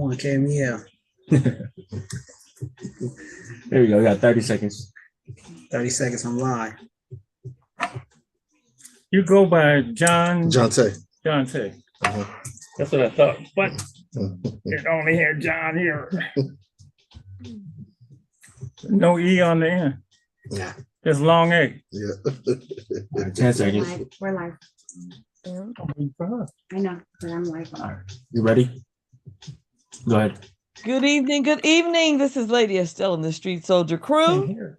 on, Camille. There you go. We got 30 seconds. 30 seconds on live. You go by John Jonte. Tay. Uh-huh. That's what I thought. But it only had John here. No E on the end. Nah. It's long A. Yeah. All right, 10 seconds. Live. We're live. I know, but I'm live. All right. You ready? Go ahead. Good evening. Good evening. This is Lady Estelle in the Street Soldier Crew.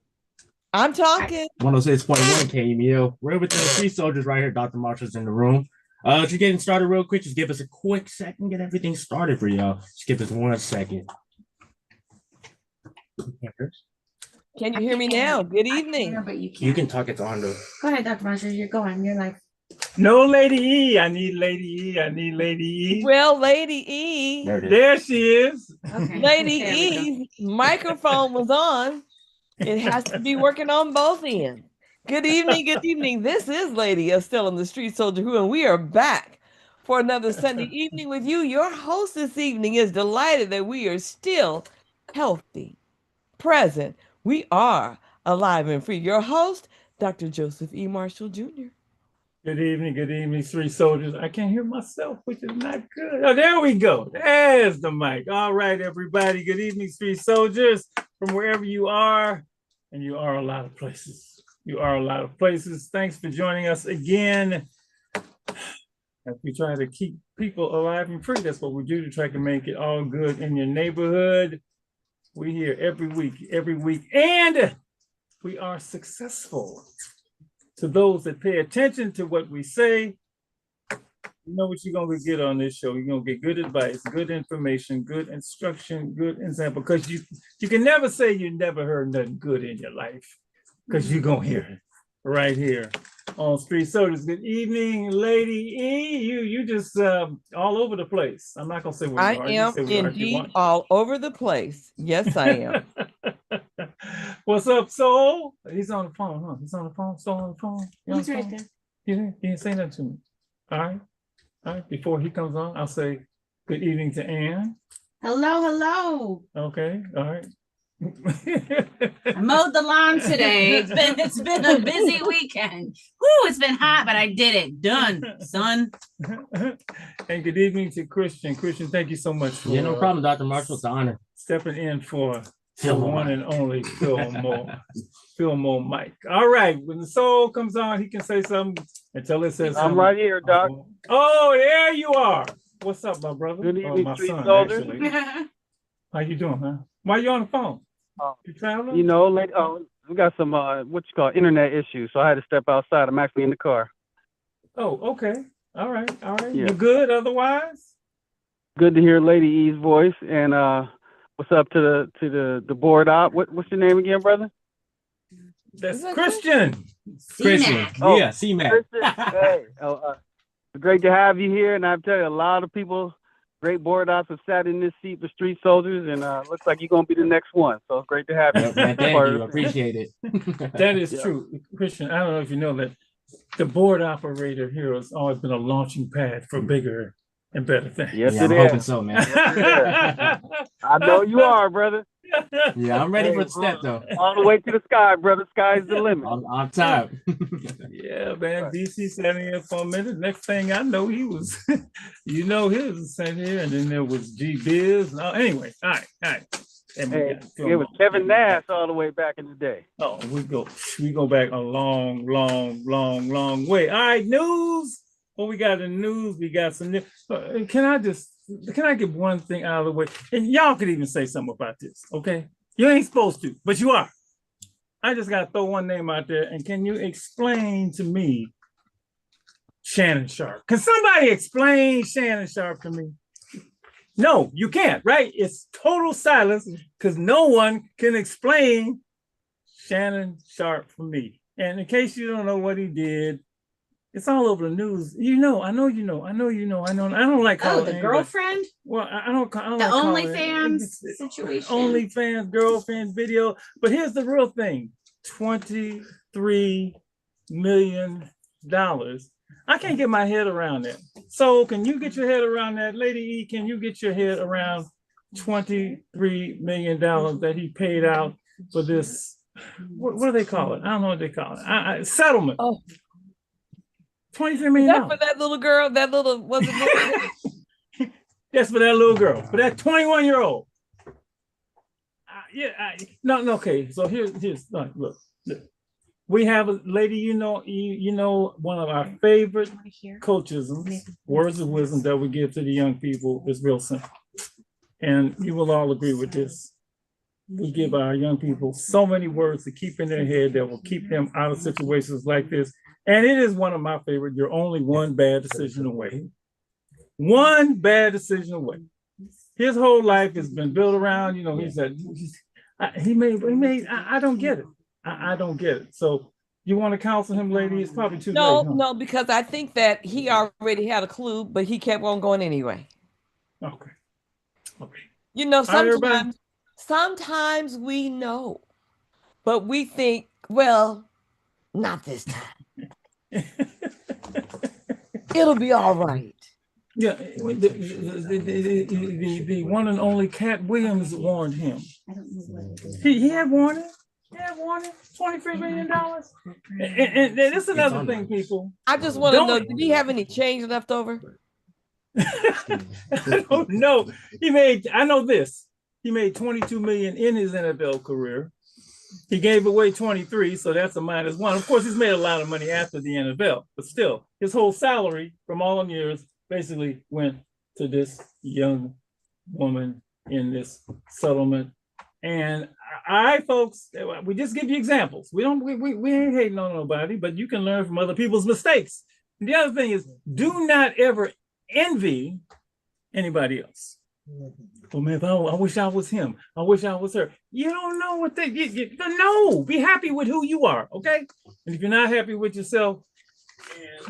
I'm talking. 106.1 KMEL. We're with the Street Soldiers right here. Dr. Marshall's in the room. If you're getting started real quick, just give us a quick second, get everything started for y'all. Just give us 1 second. Can you hear me now? Good evening. But you can't. You can talk it on the. Go ahead, Dr. Marshall. You're going. You're live. No Lady E. I need Lady E. I need Lady E. Well, Lady E, There it is. There she is. Okay. Lady There we go. E's microphone was on. It has to be working on both ends. Good evening. Good evening. This is Lady Estelle in the Street Soldier Crew, and we are back for another Sunday evening with you. Your host this evening is delighted that we are still healthy, present. We are alive and free. Your host, Dr. Joseph E. Marshall Jr. Good evening, Street Soldiers. I can't hear myself, which is not good. Oh, there we go. There's the mic. All right, everybody. Good evening, Street Soldiers, from wherever you are. And you are a lot of places. You are a lot of places. Thanks for joining us again. As we try to keep people alive and free, that's what we do to try to make it all good in your neighborhood. We're here every week, and we are successful. To those that pay attention to what we say, you know what you're going to get on this show. You're going to get good advice, good information, good instruction, good example. Because you can never say you never heard nothing good in your life, because you're going to hear it right here on Street Soldiers. Good evening, Lady E. You just all over the place. I'm not going to say where you are. I You am say where you indeed want. all over the place. Yes, I am. What's up, Soul? He's on the phone, huh? He's on the phone. Soul on the phone. You on He's the right phone? there. You didn't say that to me. All right. All right. Before he comes on, I'll say good evening to Ann. Hello. Okay. All right. I mowed the lawn today. It's been a busy weekend. Woo, it's been hot, but I did it. Done, son. And good evening to Christian. Christian, thank you so much for Yeah, no problem, Dr. Marshall. It's an honor. stepping in for the Fillmore one Mike. and only Fillmore Mike. All right. When the soul comes on, he can say something until it says something. I'm right here, Doc. Oh, there you are. What's up, my brother? Good Or evening, my Street son, Soldiers. actually. How you doing, huh? Why you on the phone? You traveling? You know, like, we got some internet issues, so I had to step outside. I'm actually in the car. Oh, okay. All right. Yeah. You good otherwise? Good to hear Lady E's voice. And what's up to the board op? What's your name again, brother? That's Christian. Christian. Oh, Yeah, C-Mac. Christian. Hey, great to have you here. And I tell you, a lot of people, great board ops have sat in this seat for Street Soldiers, and looks like you're gonna be the next one. So it's great to have you. Yep, man, thank you. Appreciate it. That is Yeah. true. Christian, I don't know if you know that the board operator here has always been a launching pad for bigger and better things. Yes, Yeah, it I'm is. hoping so, man. I know you are, brother. Yeah, I'm ready for the step, though. All the way to the sky, brother. Sky's the limit. I'm top. Yeah, man. DC sat in here for a minute. Next thing I know, he was, he was sitting here, and then there was G Biz. No, anyway, all right. And we Hey, got it was Kevin Nash all the way back in the day. Oh, we go back a long way. All right, news. What we got in the news? We got some news. Can I get one thing out of the way? And y'all could even say something about this, okay? You ain't supposed to, but you are. I just gotta throw one name out there. And can you explain to me Shannon Sharp? Can somebody explain Shannon Sharp to me? No, you can't, right? It's total silence because no one can explain Shannon Sharp for me. And in case you don't know what he did, it's all over the news. I know you know. I don't like Oh, calling the anybody- girlfriend? Well, I don't The like calling it- OnlyFans situation? OnlyFans girlfriend video. But here's the real thing: $23 million. I can't get my head around that. So, can you get your head around that, Lady E? Can you get your head around $23 million that he paid out for this. What do they call it? I don't know what they call it. Settlement. Oh, $23 million. that for that little girl, that little was it? That's for that little girl, for that 21-year-old. No, okay. So here's look. We have a lady, you know, one of our favorite coaches, words of wisdom that we give to the young people is real simple. And you will all agree with this. We give our young people so many words to keep in their head that will keep them out of situations like this. And it is one of my favorite. You're only one bad decision away. One bad decision away. His whole life has been built around, you know, he made, I don't get it. I don't get it. So you want to counsel him, lady? It's probably too late. No, because I think that he already had a clue, but he kept on going anyway. Okay. You know, right, sometimes we know, but we think, well, not this time. It'll be all right. Yeah, the one and only Cat Williams warned him. He had warning. $23 million. And this is another thing, people. I just want to know, did he have any change left over? I don't know. I know this. He made $22 million in his NFL career. He gave away 23, so that's a -1. Of course, he's made a lot of money after the NFL, but still, his whole salary from all them years basically went to this young woman in this settlement. And folks, we just give you examples. We ain't hating on nobody, but you can learn from other people's mistakes. And the other thing is, do not ever envy anybody else. Oh man, I wish I was him. I wish I was her. You don't know what no. Be happy with who you are, okay? And if you're not happy with yourself,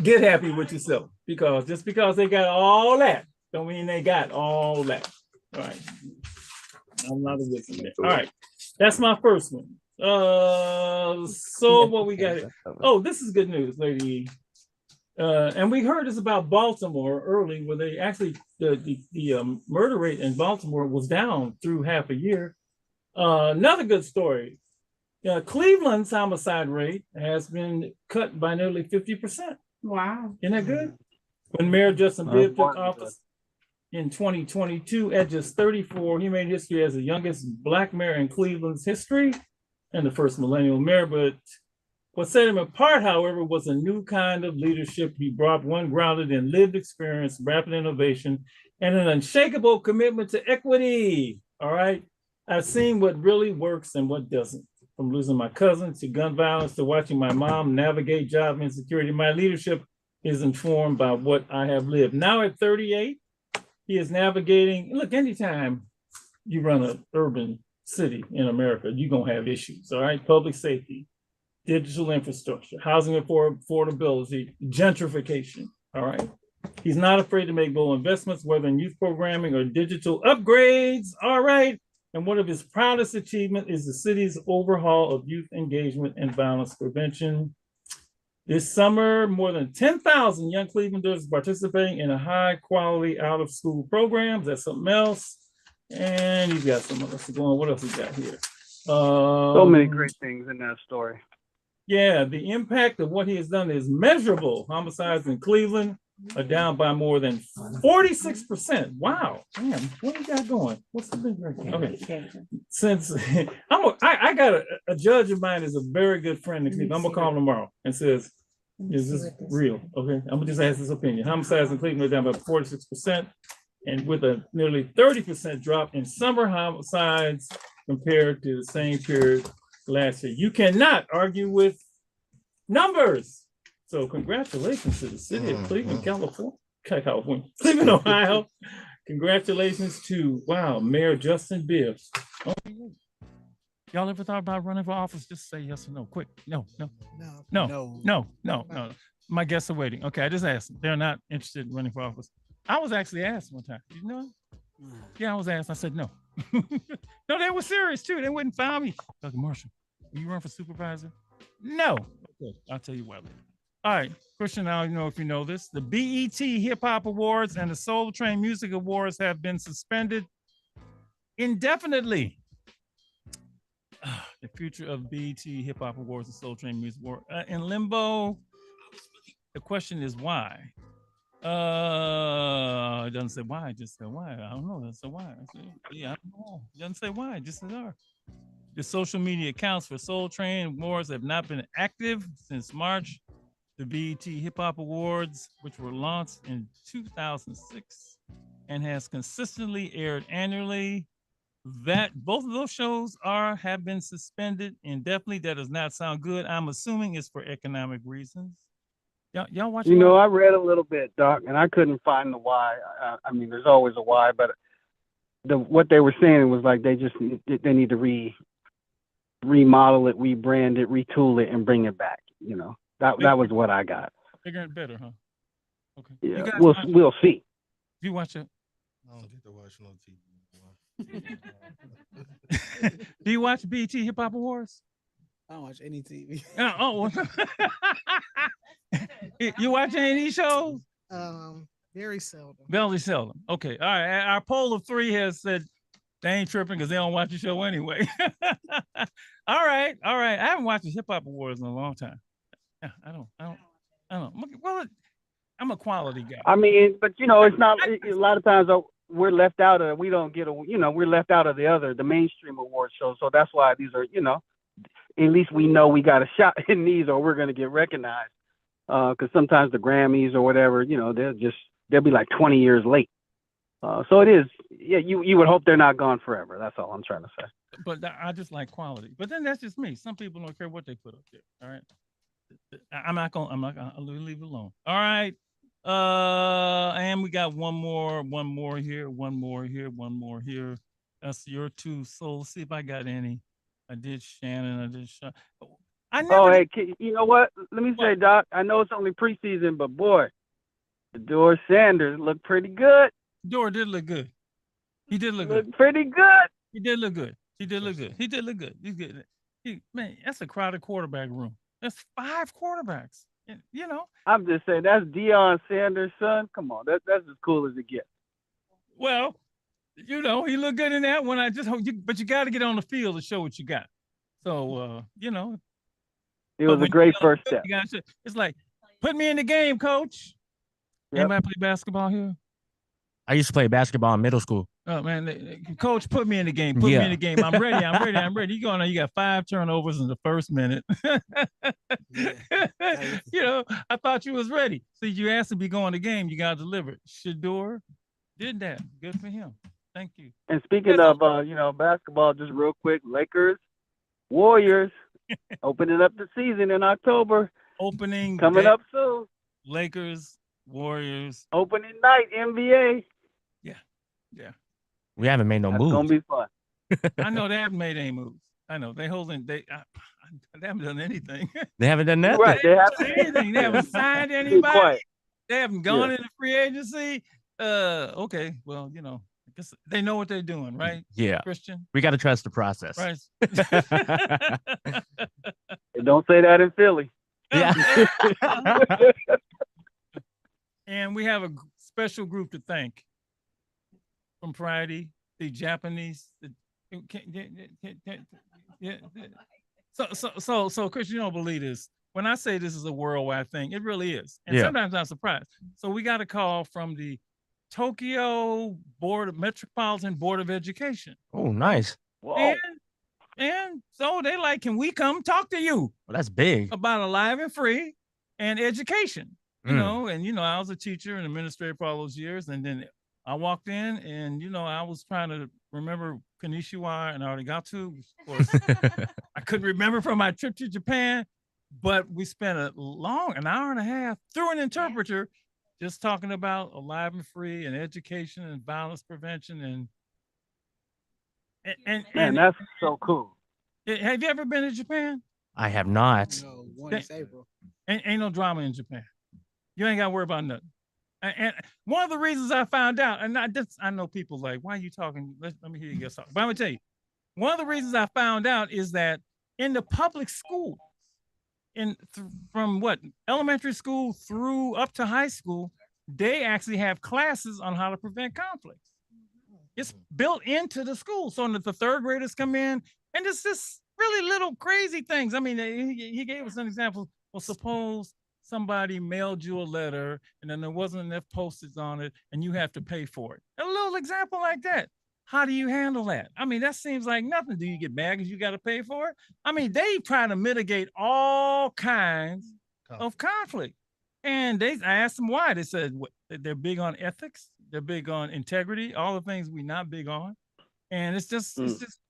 get happy with yourself, because just because they got all that don't mean they got all that. All right. I'm not a victim there. All right. That's my first one. So what we got here? Oh, this is good news, lady. And we heard this about Baltimore early, where they actually the murder rate in Baltimore was down through half a year. Another good story. Cleveland's homicide rate has been cut by nearly 50%. Wow. Isn't that good? When Mayor Justin Bibb took office in 2022 at just 34, he made history as the youngest Black mayor in Cleveland's history and the first millennial mayor. But what set him apart, however, was a new kind of leadership. He brought one grounded in lived experience, rapid innovation, and an unshakable commitment to equity. All right. I've seen what really works and what doesn't. From losing my cousin to gun violence to watching my mom navigate job insecurity, my leadership is informed by what I have lived. Now at 38, he is navigating. Look, anytime you run an urban city in America, you're going to have issues, all right? Public safety, digital infrastructure, housing affordability, gentrification, all right? He's not afraid to make bold investments, whether in youth programming or digital upgrades, all right? And one of his proudest achievements is the city's overhaul of youth engagement and violence prevention. This summer, more than 10,000 young Clevelanders participating in a high quality out of school programs. That's something else. And he's got some else going. What else he got here? So many great things in that story. Yeah, the impact of what he has done is measurable. Homicides in Cleveland are down by more than 46%. Wow, damn, what do you got going? What's the big record? Okay, since I got a judge of mine is a very good friend in Cleveland. I'm gonna call him tomorrow and says, is this real? Okay, I'm gonna just ask his opinion. Homicides in Cleveland are down by 46%, and with a nearly 30% drop in summer homicides compared to the same period last year. You cannot argue with numbers. So congratulations to the city of Cleveland, California, Cleveland, Ohio. Congratulations to, Mayor Justin Bibb. Oh, y'all ever thought about running for office? Just say yes or no, quick. No. My guests are waiting. Okay, I just asked them. They're not interested in running for office. I was actually asked one time. Did you know? Yeah, I was asked. I said no. No, they were serious too. They wouldn't fire me. Dr. Marshall, will you run for supervisor? No. Okay, I'll tell you why later. All right, Christian, I don't know if you know this. The BET Hip Hop Awards and the Soul Train Music Awards have been suspended indefinitely. The future of BET Hip Hop Awards and Soul Train Music Award in limbo. The question is why. It doesn't say why. It just said why. I don't know. It said why. Yeah, I don't know. It doesn't say why. It just says are. The social media accounts for Soul Train Awards have not been active since March. The BET Hip Hop Awards, which were launched in 2006 and has consistently aired annually, that both of those shows have been suspended indefinitely. That does not sound good. I'm assuming it's for economic reasons. Y'all watch? You know, I read a little bit, Doc, and I couldn't find the why. I mean, there's always a why, but what they were saying was like they need to remodel it, rebrand it, retool it, and bring it back. You know, that was what I got. Bigger and better, huh? Okay. Yeah, we'll see. You watch it? I don't get to watch no TV. Do you watch BET Hip Hop Awards? I don't watch any TV. You watch any of these shows? Very seldom. Very seldom. Okay. All right. Our poll of 3 has said they ain't tripping because they don't watch the show anyway. All right. I haven't watched the Hip Hop Awards in a long time. Yeah, I don't. Well, I'm a quality guy. I mean, but you know, it's not a lot of times we're left out of. We don't get we're left out of the mainstream award shows. So that's why these are, at least we know we got a shot in these, or we're gonna get recognized. Because sometimes the Grammys or whatever, they'll be like 20 years late. So it is, yeah. You would hope they're not gone forever. That's all I'm trying to say. But I just like quality. But then that's just me. Some people don't care what they put up there. All right. I'm not gonna leave it alone. All right. And we got one more here. That's your 2. So let's see if I got any. I did Shannon. I did Sean. Hey, you know what? Let me say, Doc, I know it's only preseason, but boy, Shedeur Sanders looked pretty good. Shedeur did look good. He did look good. Pretty good. He did look good. He's good. Man, that's a crowded quarterback room. That's 5 quarterbacks. I'm just saying, that's Deion Sanders' son. Come on, that's as cool as it gets. Well, he looked good in that one. But you got to get on the field to show what you got. So, it was a great first step. It's like, put me in the game, coach. Yep. Anybody play basketball here? I used to play basketball in middle school. Oh man, coach, put me in the game. Put me in the game. I'm ready. You going on? You got 5 turnovers in the first minute. I thought you was ready. So you asked to be going the game. You got to deliver. Shedeur did that. Good for him. Thank you. And speaking of basketball, just real quick, Lakers, Warriors, opening up the season in October. Coming up soon. Lakers, Warriors. Opening night, NBA. Yeah. We haven't made no moves. It's gonna be fun. I know they haven't made any moves. I know they haven't done anything. They haven't done nothing. Right. They haven't done anything. They haven't signed anybody. They haven't gone into free agency. Okay. Well, I guess they know what they're doing, right? Yeah. Christian. We got to trust the process. Right. Don't say that in Philly. Yeah. And we have a special group to thank from Friday, the Japanese. So Chris, you don't believe this. When I say this is a worldwide thing, it really is. And sometimes I'm surprised. So we got a call from the Tokyo Metropolitan Board of Education. Oh, nice. And so they like, can we come talk to you? Well, that's big. About Alive and Free and education. I was a teacher and administrator for all those years. And then I walked in and, I was trying to remember Konnichiwa and arigato. Of course, I couldn't remember from my trip to Japan, but we spent an hour and a half through an interpreter just talking about Alive and Free and education and violence prevention. And that's so cool. Have you ever been to Japan? I have not. No, one is April. Ain't no drama in Japan. You ain't got to worry about nothing. And one of the reasons I found out, and I know people like, why are you talking? Let me hear you get talk. But I'm gonna tell you, one of the reasons I found out is that in the public school, from elementary school through up to high school, they actually have classes on how to prevent conflicts. It's built into the school so that the third graders come in, and it's just really little crazy things. I mean, he gave us an example. Well, suppose somebody mailed you a letter and then there wasn't enough postage on it and you have to pay for it. A little example like that. How do you handle that? I mean, that seems like nothing. Do you get mad because you got to pay for it? I mean, they try to mitigate all kinds of conflict. And I asked them why. They said they're big on ethics. They're big on integrity, all the things we're not big on. And it's just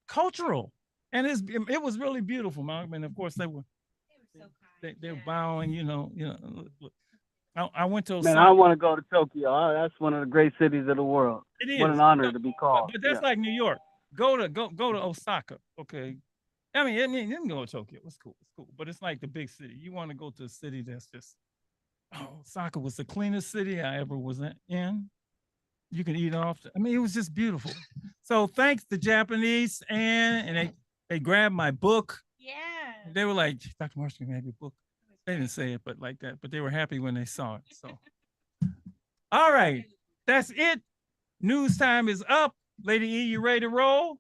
cultural. And it was really beautiful, Malcolm. And of course they're bowing, I went to Osaka. Man, I want to go to Tokyo. That's one of the great cities of the world. It is. What an honor to be called. But that's like New York. Go to Osaka. Okay. I mean, you can go to Tokyo. It's cool. But it's like the big city. You want to go to a city that's just, Osaka was the cleanest city I ever was in. You can eat off. I mean, it was just beautiful. So thanks to Japanese and they grabbed my book. Yeah. They were like, Dr. Marshall, can I have your book? They didn't say it, but like that. But they were happy when they saw it. So, all right, that's it. News time is up. Lady E, you ready to roll?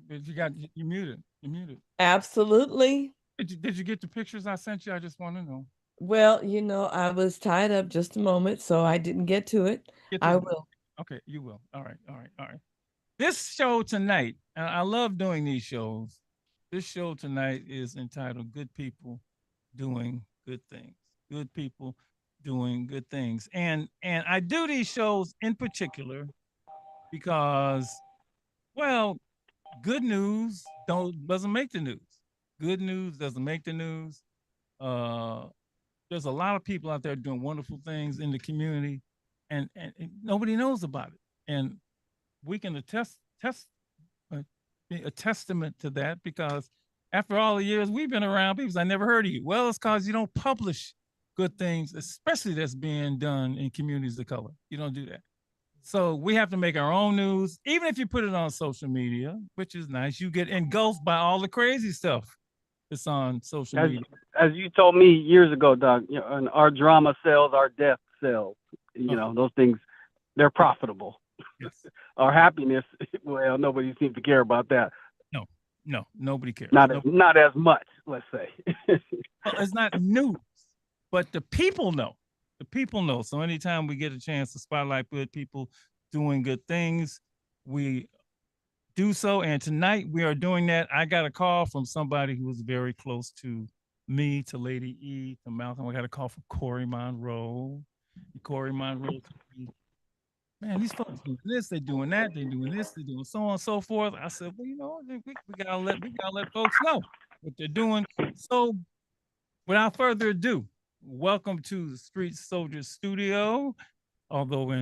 You muted. Absolutely. Did you get the pictures I sent you? I just want to know. Well, I was tied up just a moment, so I didn't get to it. I will. Okay, you will. All right. This show tonight, and I love doing these shows. This show tonight is entitled Good People Doing Good Things. Good People Doing Good Things. And I do these shows in particular because, well, good news doesn't make the news. Good news doesn't make the news. There's a lot of people out there doing wonderful things in the community, and nobody knows about it. And we can attest a testament to that, because after all the years we've been around, people say, I never heard of you. Well, it's because you don't publish good things, especially that's being done in communities of color. You don't do that. So we have to make our own news. Even if you put it on social media, which is nice, you get engulfed by all the crazy stuff that's on social media. As you told me years ago, Doc, and our drama sells, our death sells. Those things, they're profitable. Yes. Our happiness, well, nobody seems to care about that. No, nobody cares. Not as much, let's say. Well, it's not news, but the people know. The people know. So anytime we get a chance to spotlight good people doing good things, we do so. And tonight we are doing that. I got a call from somebody who was very close to me, to Lady E, to Malcolm. I got a call from Corey Monroe. Corey Monroe, man, these folks doing this, they're doing that, they're doing this, they're doing so on and so forth. I said, well, we gotta let folks know what they're doing. So without further ado, welcome to the Street Soldiers Studio, although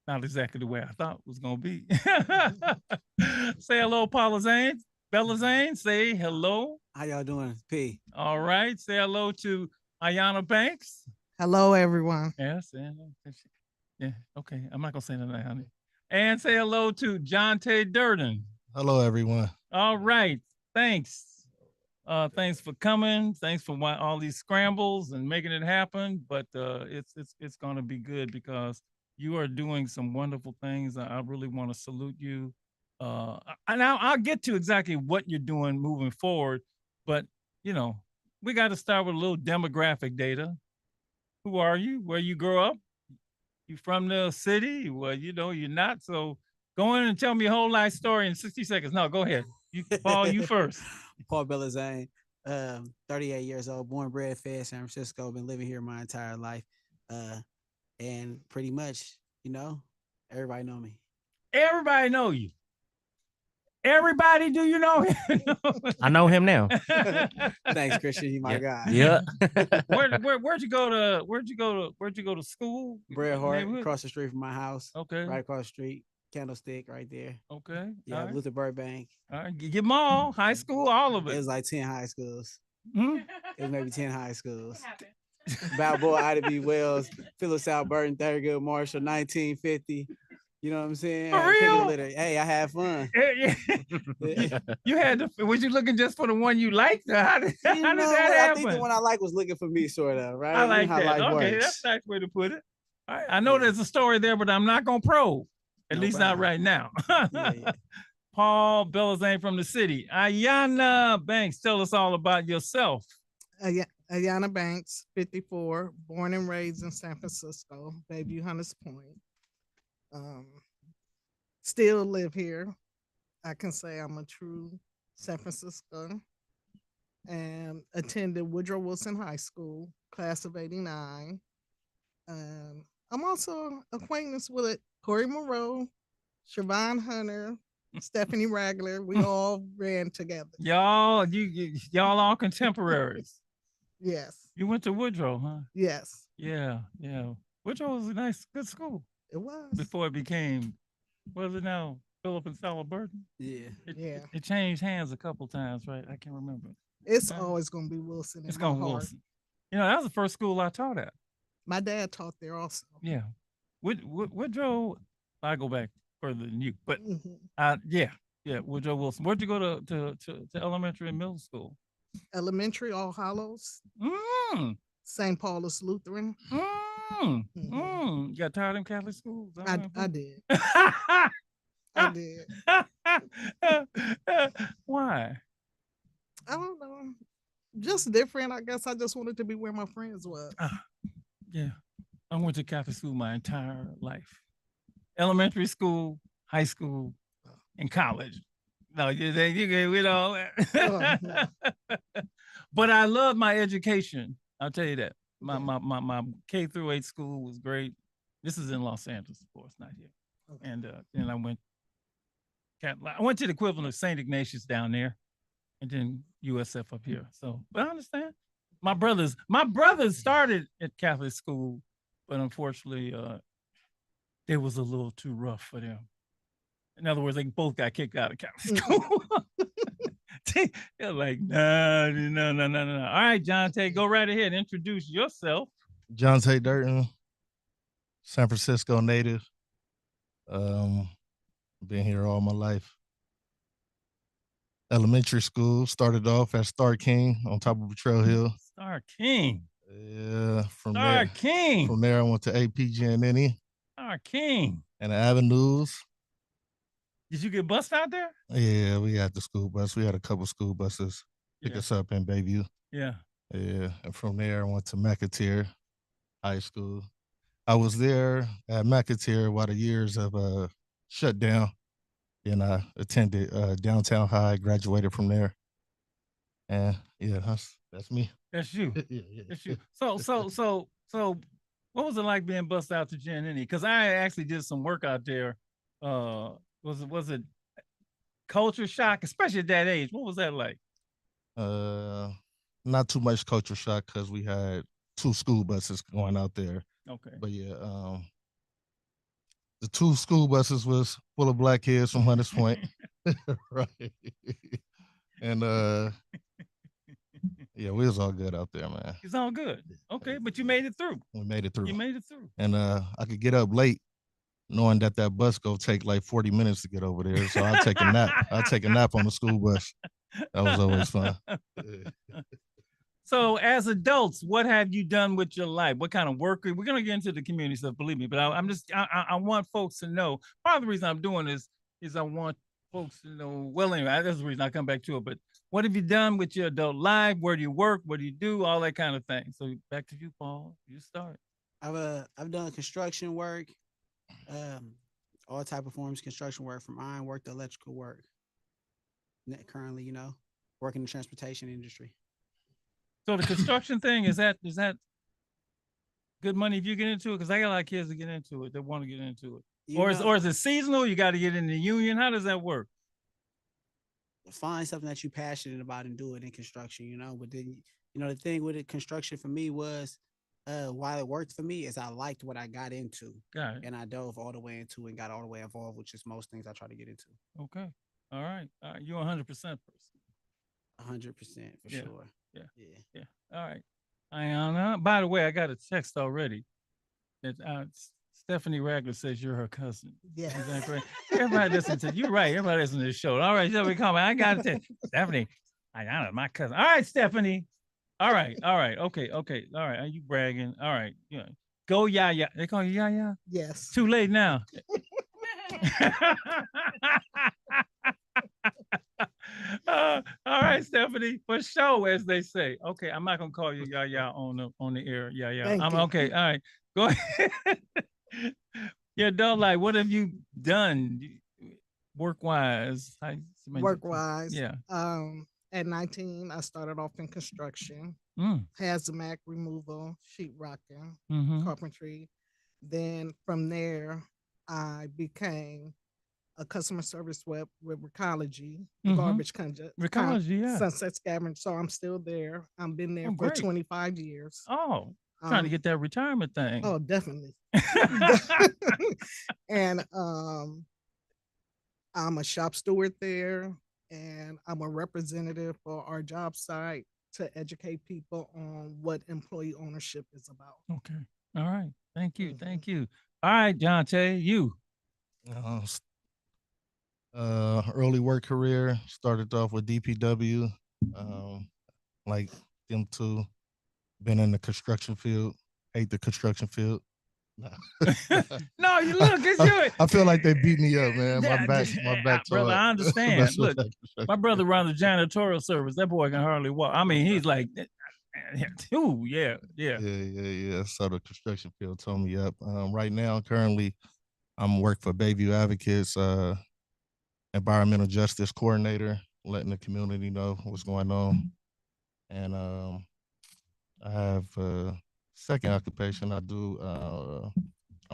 not exactly the way I thought it was gonna be. Say hello, Paula Zane. Bella Zane, say hello. How y'all doing? P. All right, say hello to Ayana Banks. Hello, everyone. Yes, yeah, okay. I'm not gonna say nothing, honey. And say hello to John Tay Durden. Hello, everyone. All right, thanks. Thanks for coming. Thanks for all these scrambles and making it happen. But it's gonna be good because you are doing some wonderful things. I really want to salute you. And I'll get to exactly what you're doing moving forward. But we got to start with a little demographic data. Who are you? Where you grow up? You from the city? Well, you're not. So go in and tell me a whole life story in 60 seconds. No, go ahead. Paul, you first. Paul Bellazane, 38 years old, born, bred, fed, San Francisco. Been living here my entire life. And pretty much, everybody know me. Everybody know you. Everybody, do you know him? I know him now. Thanks, Christian. You my guy. Yeah. Where'd you go to school? Bret Hart, across the street from my house. Okay. Right across the street. Candlestick right there. Okay. Yeah, right. Luther Burbank. All right. Give them all. High school, all of it. It was like 10 high schools. Hmm? It was maybe 10 high schools. Balboa, Ida B. Wells, Phillips South Burton, Thurgood Marshall, 1950. You know what I'm saying? For real? Hey, I had fun. Yeah. You had to. Was you looking just for the one you liked? How did that happen? I think the one I like was looking for me, sort of, right? I like how that. life Okay, works. that's a nice way to put it. I know Yeah. there's a story there, but I'm not gonna probe. At No least not problem. right now. Yeah. Paul Belazane from the city. Ayana Banks, tell us all about yourself. Ayana Banks, 54, born and raised in San Francisco, Bayview Hunters Point. Still live here. I can say I'm a true San Franciscan, and attended Woodrow Wilson High School, class of '89. I'm also acquaintance with Corey Monroe, Siobhan Hunter, Stephanie Ragler. We all ran together. Y'all all contemporaries. Yes, You went to Woodrow, huh? yes, Yeah. Woodrow was a good school it was. before it became, what is it now? Philip and Stella Burton? Yeah. Yeah. It changed hands a couple times, right? I can't remember. It's Okay. always going to be Wilson. It's in called my heart. Wilson. You know, that was the first school I taught at. My dad taught there also. Yeah. Woodrow, I go back further than you, but Mhm. yeah, Woodrow Wilson. Where'd you go to elementary and middle school? Elementary, All Hallows, Mm, St. Paul's Lutheran. mm, mm. You got tired of them Catholic schools? I did. I did. Why? I don't know. Just different. I guess I just wanted to be where my friends were. Yeah, I went to Catholic school my entire life. Elementary school, high school, and college. No, we don't. But I love my education. I'll tell you that. My K through 8 school was great. This is in Los Angeles, of course, not here. Okay. And then I went to the equivalent of St. Ignatius down there, and then USF up here. So, but I understand. My brothers started at Catholic school, but unfortunately, it was a little too rough for them. In other words, they both got kicked out of Catholic school. They're like, no. All right, John Tay, go right ahead. Introduce yourself. John Tate Durton, San Francisco native. Been here all my life. Elementary school, started off at Star King on top of Betrayal Hill. Star King. Yeah, from Star King. From there, I went to AP Giannini Star King. and the Avenues. Did you get bussed out there? Yeah, we had the school bus. We had a couple school buses pick Yeah. us up in Bayview. Yeah. Yeah, and from there, I went to McAteer High School. I was there at McAteer while the years of shut down. Then I attended Downtown High, graduated from there. And yeah, that's me. That's you. Yeah. That's you. So what was it like being bussed out to Giannini? Because I actually did some work out there. Was it culture shock, especially at that age? What was that like? Not too much culture shock because we had 2 school buses going out there. Okay. But yeah, the 2 school buses was full of black kids from Hunters Point. Right. And yeah, we was all good out there, man. It's all good. Okay, but you made it through. We made it through. You made it through. And I could get up late knowing that bus go take like 40 minutes to get over there. So I'll take a nap. I'll take a nap on the school bus. That was always fun. So as adults, what have you done with your life? What kind of work? We're going to get into the community stuff, believe me, but I want folks to know. Part of the reason I'm doing this is I want folks to know, well, anyway, that's the reason I come back to it, but what have you done with your adult life? Where do you work? What do you do? All that kind of thing. So back to you, Paul. You start. I've done construction work, all type of forms of construction work, from iron work to electrical work. Currently, working in the transportation industry. So the construction thing, is that good money if you get into it? Because I got a lot of kids that get into it, that want to get into it. Or is it seasonal? You got to get in the union. How does that work? Find something that you're passionate about and do it in construction, But then, the thing with it, construction for me was, while it worked for me, is I liked what I got into. Got it. And I dove all the way into and got all the way involved, which is most things I try to get into. Okay. All right. You're 100% person. 100% for sure. Yeah. All right. Ayana, by the way, I got a text already that Stephanie Ragler says you're her cousin. Yeah. Is that correct? Everybody listen to you, right? Everybody listen to the show. All right, Stephanie, come on. I got it. Stephanie, Ayana, my cousin. All right, Stephanie. All right. Okay. All right. Are you bragging? All right. Yeah. Go Yaya. They call you Yaya? Yes. Too late now. All right, Stephanie, for sure, as they say. Okay, I'm not gonna call you Yaya on the air. Yeah. Thank I'm you. okay. All right, go ahead. Yeah, don't like. What have you done work wise? Work wise. Yeah. At 19, I started off in construction, hazmat removal, sheetrocking, carpentry. Then from there, I became a customer service rep with Recology, garbage Recology, yeah. Sunset Scavenger. So I'm still there. I've been there for great. 25 years. Oh, trying to get that retirement thing. Oh, definitely. And I'm a shop steward there, and I'm a representative for our job site to educate people on what employee ownership is about. Okay. All right. Thank you. Thank you. All right, Jonte, you. Early work career, started off with DPW, like them two. Been in the construction field, hate the construction field. No, you look, it's you. I feel like they beat me up, man. My back. Brother, I understand. That's Look, what my brother runs a janitorial service. That boy can hardly walk. I mean, he's like, ooh, yeah. So the construction field tore me up. Right now, currently, I'm working for Bayview Advocates, environmental justice coordinator, letting the community know what's going on. And I have a second occupation. I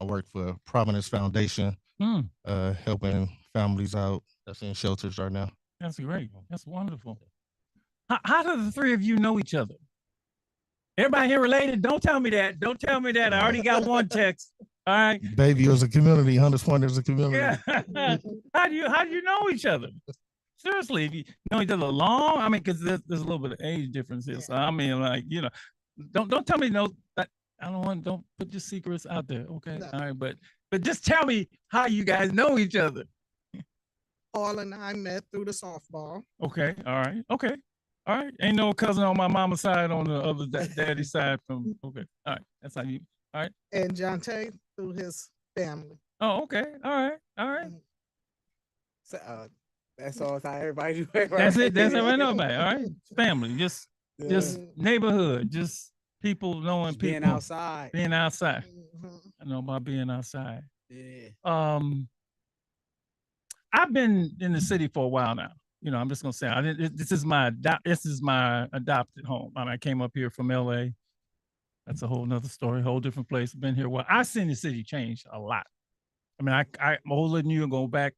work for Providence Foundation, helping families out that's in shelters right now. That's great. That's wonderful. How do the three of you know each other? Everybody here related? Don't tell me that. Don't tell me that. I already got one text. All right. Bayview is a community. Hunters Point is a community. Yeah. How do you know each other? Seriously, if you know each other long, I mean, because there's a little bit of age difference here. So I mean, like, you know, don't tell me no. Don't put your secrets out there. Okay. No. All right, but just tell me how you guys know each other. Paul and I met through the softball. Okay. All right. Okay. All right. Ain't no cousin on my mama's side on the other daddy's side from. Okay. All right. That's how you. All right. And Jonte through his family. Oh, okay. All right. All right. So that's all how everybody do it. Right? That's it. That's everybody know about it. All right. Family. Just neighborhood. Just people knowing just people. Being outside. Being outside. I know about being outside. Yeah. I've been in the city for a while now. You know, I'm just gonna say this is my adopted home. I mean, I came up here from LA. That's a whole nother story, whole different place. I've been here a while. I've seen the city change a lot. I mean, I'm older than you and go back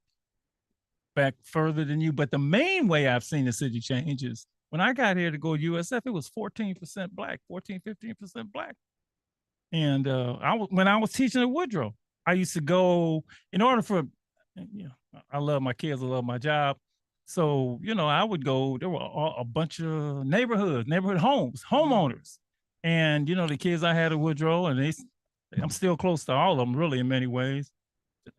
further than you. But the main way I've seen the city change is when I got here to go to USF, it was 14% black, 15% black. And when I was teaching at Woodrow, I used to go, in order for, you know, I love my kids, I love my job. So, you know, I would go, there were a bunch of neighborhood homes, homeowners. And, you know, the kids I had at Woodrow, and I'm still close to all of them, really, in many ways.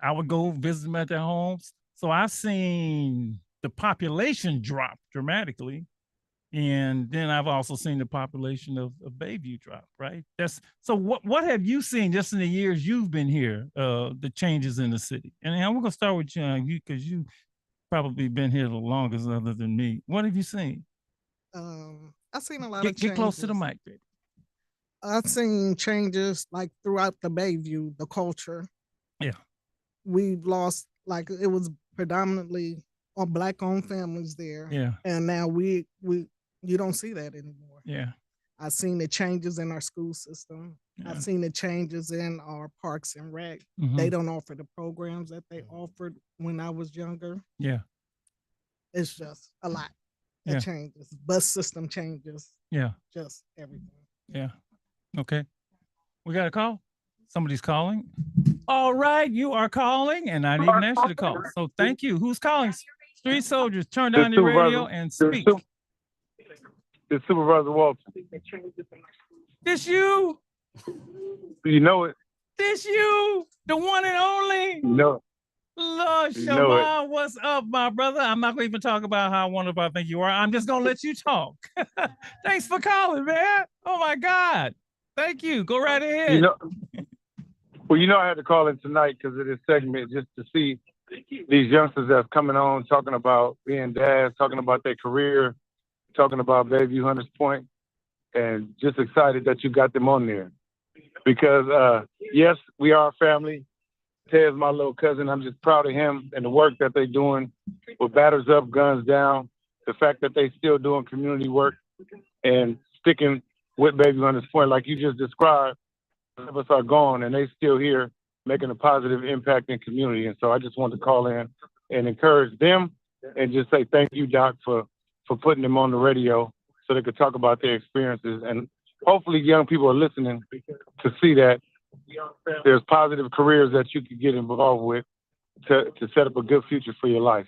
I would go visit them at their homes. So I've seen the population drop dramatically. And then I've also seen the population of Bayview drop, right? So what have you seen just in the years you've been here, the changes in the city? And we're going to start with you, because you probably been here the longest other than me. What have you seen? I've seen a lot of changes. Get close to the mic, baby. I've seen changes like throughout the Bayview, the culture. Yeah. We've lost, like, it was predominantly on Black-owned families there. Yeah. And now you don't see that anymore. Yeah. I've seen the changes in our school system. Yeah. I've seen the changes in our parks and rec. Mm-hmm. They don't offer the programs that they offered when I was younger. Yeah. It's just a lot that changes. Bus system changes. Yeah. Just everything. Yeah. Okay. We got a call? Somebody's calling. All right, you are calling, and I didn't even answer the call. So thank you. Who's calling? Street Soldiers, turn down your radio and speak. It's Supervisor Walton. This you? You know it. This you? The one and only? No. Lord Shaman, what's up, my brother? I'm not going to even talk about how wonderful I think you are. I'm just going to let you talk. Thanks for calling, man. Oh, my God. Thank you. Go right ahead. Well, you know, I had to call in tonight because of this segment just to see these youngsters that's coming on, talking about being dads, talking about their career, talking about Bayview Hunters Point, and just excited that you got them on there. Because, yes, we are a family. Ted's my little cousin. I'm just proud of him and the work that they're doing with Batters Up, Guns Down, the fact that they still doing community work and sticking with Bayview Hunters Point like you just described. Some of us are gone and they still here making a positive impact in community. And so I just wanted to call in and encourage them and just say thank you, Doc, for putting them on the radio so they could talk about their experiences. And hopefully young people are listening to see that there's positive careers that you could get involved with to set up a good future for your life.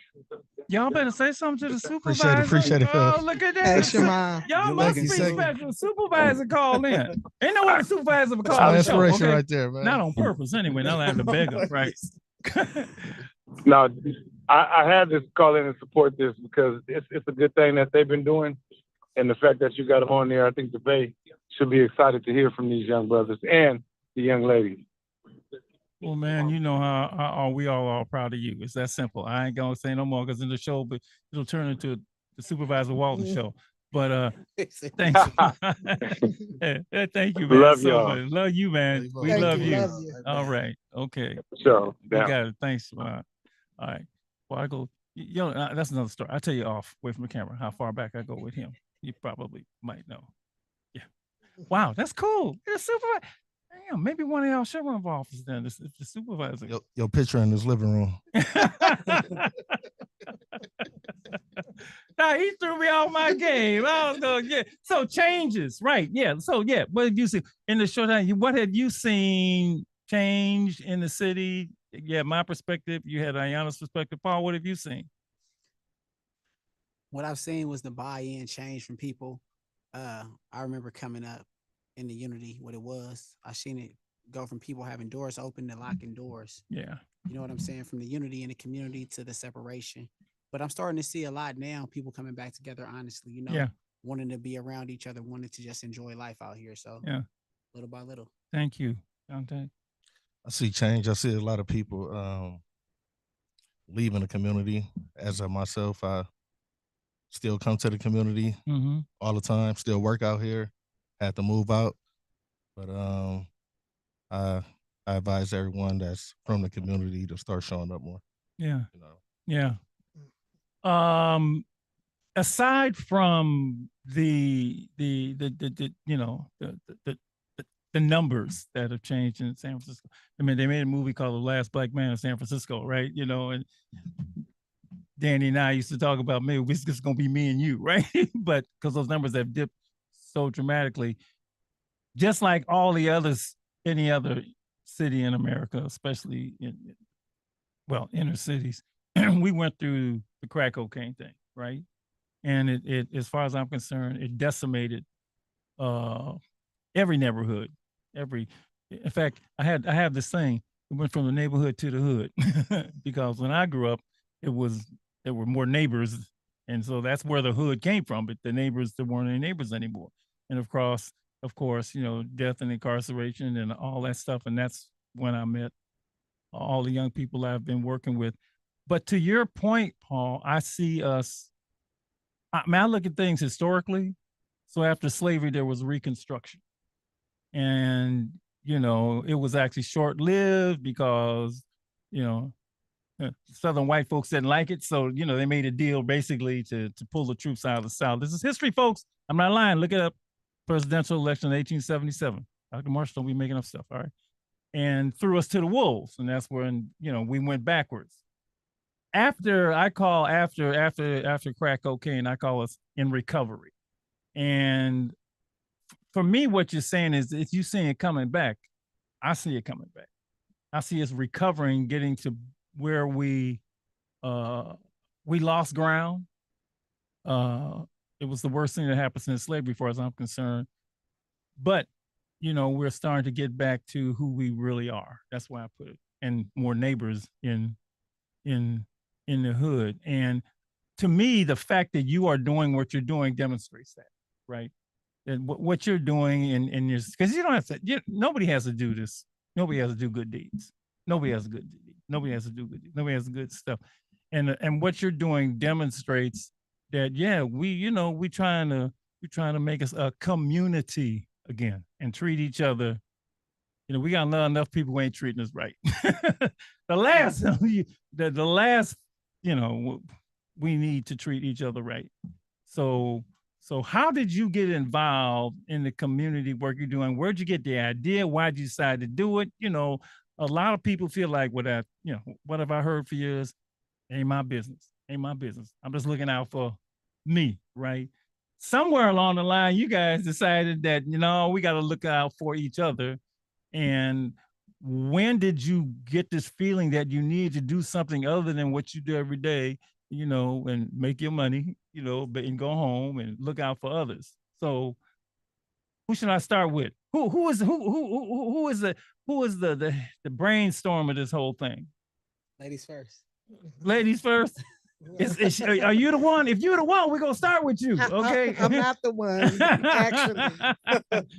Y'all better say something to the supervisor. Appreciate it. Oh, look at that. Ask your mom. Y'all Good must luck. be special. Supervisor called in. Ain't no other supervisor would That's call my the show. inspiration Okay? right there, man. Not on purpose anyway. Not having to beg them, right? Now, I had to call in and support this because it's a good thing that they've been doing. And the fact that you got them on there, I think the Bay should be excited to hear from these young brothers and the young ladies. Well, man, you know how we all are proud of you. It's that simple. I ain't gonna say no more because in the show, but it'll turn into the Supervisor Walton show. But thanks. Thank you, man. Love so y'all. much. Love you, man. We Thank love you. you. Love you. All right. Okay. So, You yeah. got it. Thanks. All right. Well, I go. You know, that's another story. I'll tell you off away from the camera how far back I go with him. You probably might know. Yeah. Wow, that's cool. You're a supervisor. Damn, maybe one of y'all should run for office then. The supervisor. Your picture in his living room. Nah, he threw me off my game. I was going, yeah. So changes, right? Yeah. So yeah, what have you seen in the showdown? What have you seen change in the city? Yeah, my perspective. You had Ayana's perspective. Paul, what have you seen? What I've seen was the buy-in change from people. I remember coming up in the Unity, what it was. I seen it go from people having doors open to locking doors. Yeah. You know what I'm saying? From the unity in the community to the separation. But I'm starting to see a lot now, people coming back together, honestly, you know, Yeah. wanting to be around each other, wanting to just enjoy life out here. So Yeah. little by little. Thank you, Dante. I see change. I see a lot of people leaving the community. As of myself, I still come to the community Mm-hmm. all the time. Still work out here. Had to move out, but I advise everyone that's from the community to start showing up more. Yeah. You know, Yeah. Aside from the you know the numbers that have changed in San Francisco. I mean, they made a movie called The Last Black Man in San Francisco, right? You know, and Danny and I used to talk about maybe it's just gonna be me and you, right? But because those numbers have dipped so dramatically, just like all the others, any other city in America, especially in inner cities, we went through the crack cocaine thing, right? And it as far as I'm concerned, it decimated every neighborhood. In fact, I have this thing. It went from the neighborhood to the hood because when I grew up, there were more neighbors, and so that's where the hood came from. But the neighbors, there weren't any neighbors anymore. And of course, you know, death and incarceration and all that stuff. And that's when I met all the young people I've been working with. But to your point, Paul, I see us. I look at things historically. So after slavery, there was Reconstruction. And, you know, it was actually short-lived because, you know, Southern white folks didn't like it. So, you know, they made a deal basically to pull the troops out of the South. This is history, folks. I'm not lying. Look it up. Presidential election in 1877. Dr. Marshall, don't be making up stuff, all right? And threw us to the wolves. And that's when, you know, we went backwards. After crack cocaine, I call us in recovery. And for me, what you're saying is if you see it coming back, I see it coming back. I see us recovering, getting to where we lost ground. It was the worst thing that happened since slavery, as far as I'm concerned. But, you know, we're starting to get back to who we really are. That's why I put it. And more neighbors in the hood. And to me, the fact that you are doing what you're doing demonstrates that, right? And what you're doing in your, because you don't have to, nobody has to do this. Nobody has to do good deeds. Nobody has a good deed. Nobody has to do good deeds. Nobody has good stuff. And what you're doing demonstrates that, yeah, we trying to make us a community again and treat each other. We got enough people who ain't treating us right. the last, we need to treat each other right. So how did you get involved in the community work you're doing? Where'd you get the idea? Why'd you decide to do it? A lot of people feel like, what have I heard for years? Ain't my business. Ain't my business. I'm just looking out for me, right? Somewhere along the line, you guys decided that, we got to look out for each other. And when did you get this feeling that you need to do something other than what you do every day, and make your money, and go home and look out for others? So who should I start with? Who is the brainstorm of this whole thing? Ladies first. Ladies first. Are you the one? If you're the one, we're gonna start with you. Okay. I'm not the one. Actually,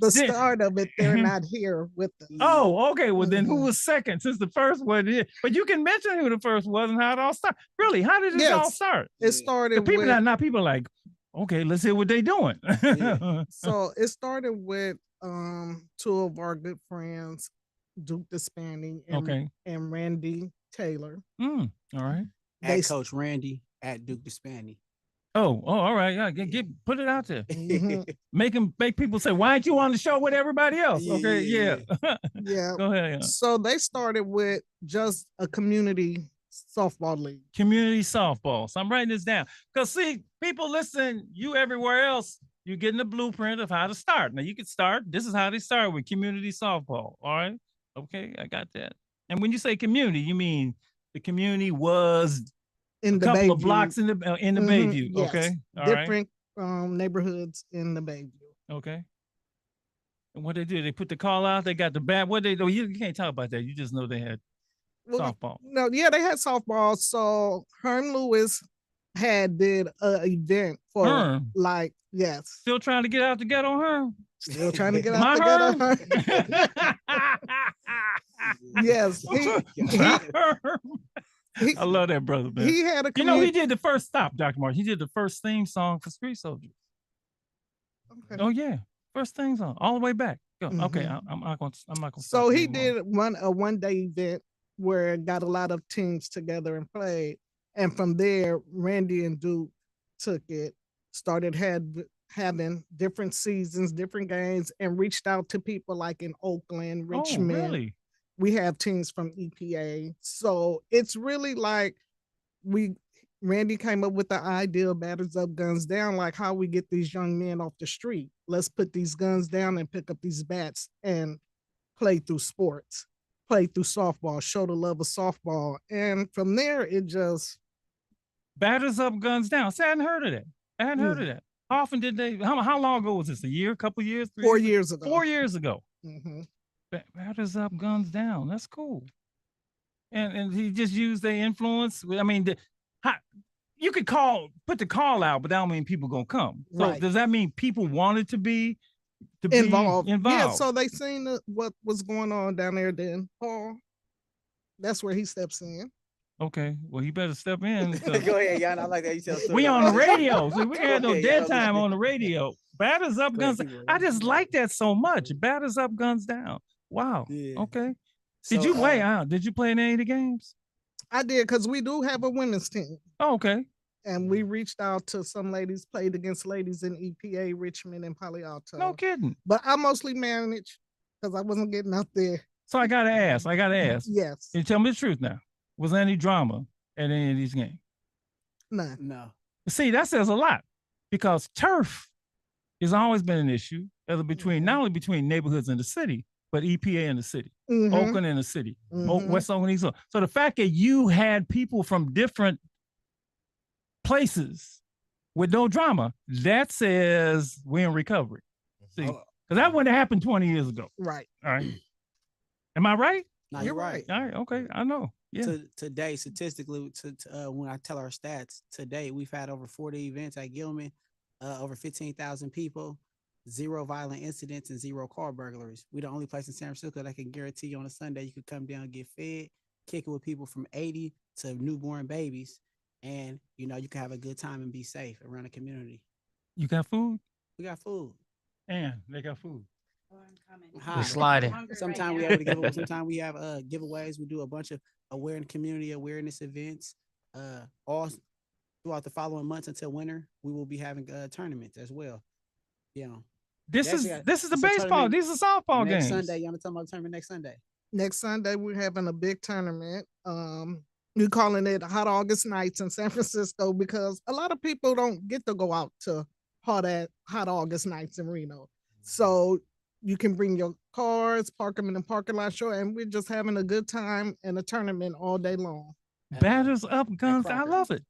the start of it, they're not here with us. Oh, okay. Well, then who was second? Since the first one is, but you can mention who the first was and how it all started. Really, how did it all start? It started. The people with, not people like, okay, let's hear what they doing. Yeah. So it started with two of our good friends, Duke Despandy and Randy Taylor. All right. At Coach Randy at Duke Despandy. Oh, all right. Yeah, put it out there. Make people say, why aren't you on the show with everybody else? Okay, yeah. Yeah. Go ahead. Yeah. So they started with just a community softball league. Community softball. So I'm writing this down. Because see, people listen, you everywhere else, you're getting the blueprint of how to start. Now you can start. This is how they start with community softball. All right. Okay, I got that. And when you say community, you mean the community was in a couple Bayview. of blocks in the Bayview. Yes. Okay. All different neighborhoods in the Bayview. Okay. And what they do, they put the call out, they got the bat. What they do, you can't talk about that. You just know they had softball. No, yeah, they had softball. So Herm Lewis did an event for Herm. Yes. Still trying to get out to get on Herm. Still trying to get out to get on Herm. Yes. I love that brother, man. He had a he did the first stop, Dr. Martin. He did the first theme song for Street Soldiers. Okay. Oh yeah. First theme song, all the way back. Go. Okay. I'm not gonna So he did a one-day event where it got a lot of teams together and played. And from there, Randy and Duke took it, started having different seasons, different games, and reached out to people like in Oakland, Richmond. Oh, really? We have teams from EPA. So it's really like Randy came up with the idea of Batters Up, Guns Down, like how we get these young men off the street. Let's put these guns down and pick up these bats and play through sports, play through softball, show the love of softball. And from there, it just... Batters Up, Guns Down. See, I hadn't heard of that. I hadn't heard of that. How often did they, how long ago was this? A year, a couple years? 4 years ago. 4 years ago. Mm-hmm. Batters Up, Guns Down. That's cool. And he just used their influence. I mean, you could put the call out, but that don't mean people gonna come. So Right. Does that mean people wanted to be Involved. Be involved? Yeah, so they seen what was going on down there then. Paul, that's where he steps in. Okay, well, he better step in. Go ahead, y'all. I like that you tell. We on the radio, so we had no Okay, dead y'all. time on the radio. Batters Up, Go Guns ahead, Down. keep it I just like that so much. Batters Up, Guns Down. Wow. Yeah. Okay. So, Did you play out? Did you play in any of the games? I did, because we do have a women's team. Oh, okay. And we reached out to some ladies, played against ladies in EPA, Richmond, and Palo Alto. No kidding. But I mostly managed because I wasn't getting out there. So I gotta ask. Yes. You tell me the truth now. Was there any drama at any of these games? None. No. See, that says a lot, because turf has always been an issue, between not only between neighborhoods in the city, but EPA in the city, Mhm. Oakland in the city, Mhm. West Oakland, East Oakland. So the fact that you had people from different places with no drama, that says we're in recovery. See, because that wouldn't have happened 20 years ago. Right. All right. Am I right? No, you're right. All right. Okay. I know. Yeah. Today, statistically, when I tell our stats, today we've had over 40 events at Gilman, over 15,000 people. zero violent incidents and zero car burglaries. We're the only place in San Francisco that can guarantee you on a Sunday you could come down, get fed, kick it with people from 80 to newborn babies, and you know you can have a good time and be safe around the community. You got food? We got food. And they got food. High. sliding. Sometimes we have to give. Sometimes we have giveaways. We do a bunch of community awareness events. All throughout the following months until winter, we will be having tournaments as well. You know, This That's is it. this is the It's a baseball. tournament These are softball next games. Sunday. Y'all talking about the tournament next Sunday? Next Sunday, we're having a big tournament. We're calling it Hot August Nights in San Francisco because a lot of people don't get to go out to Hot August Nights in Reno. So you can bring your cars, park them in the parking lot, sure, and we're just having a good time and a tournament all day long. Batters up, guns. I Crocker. love it.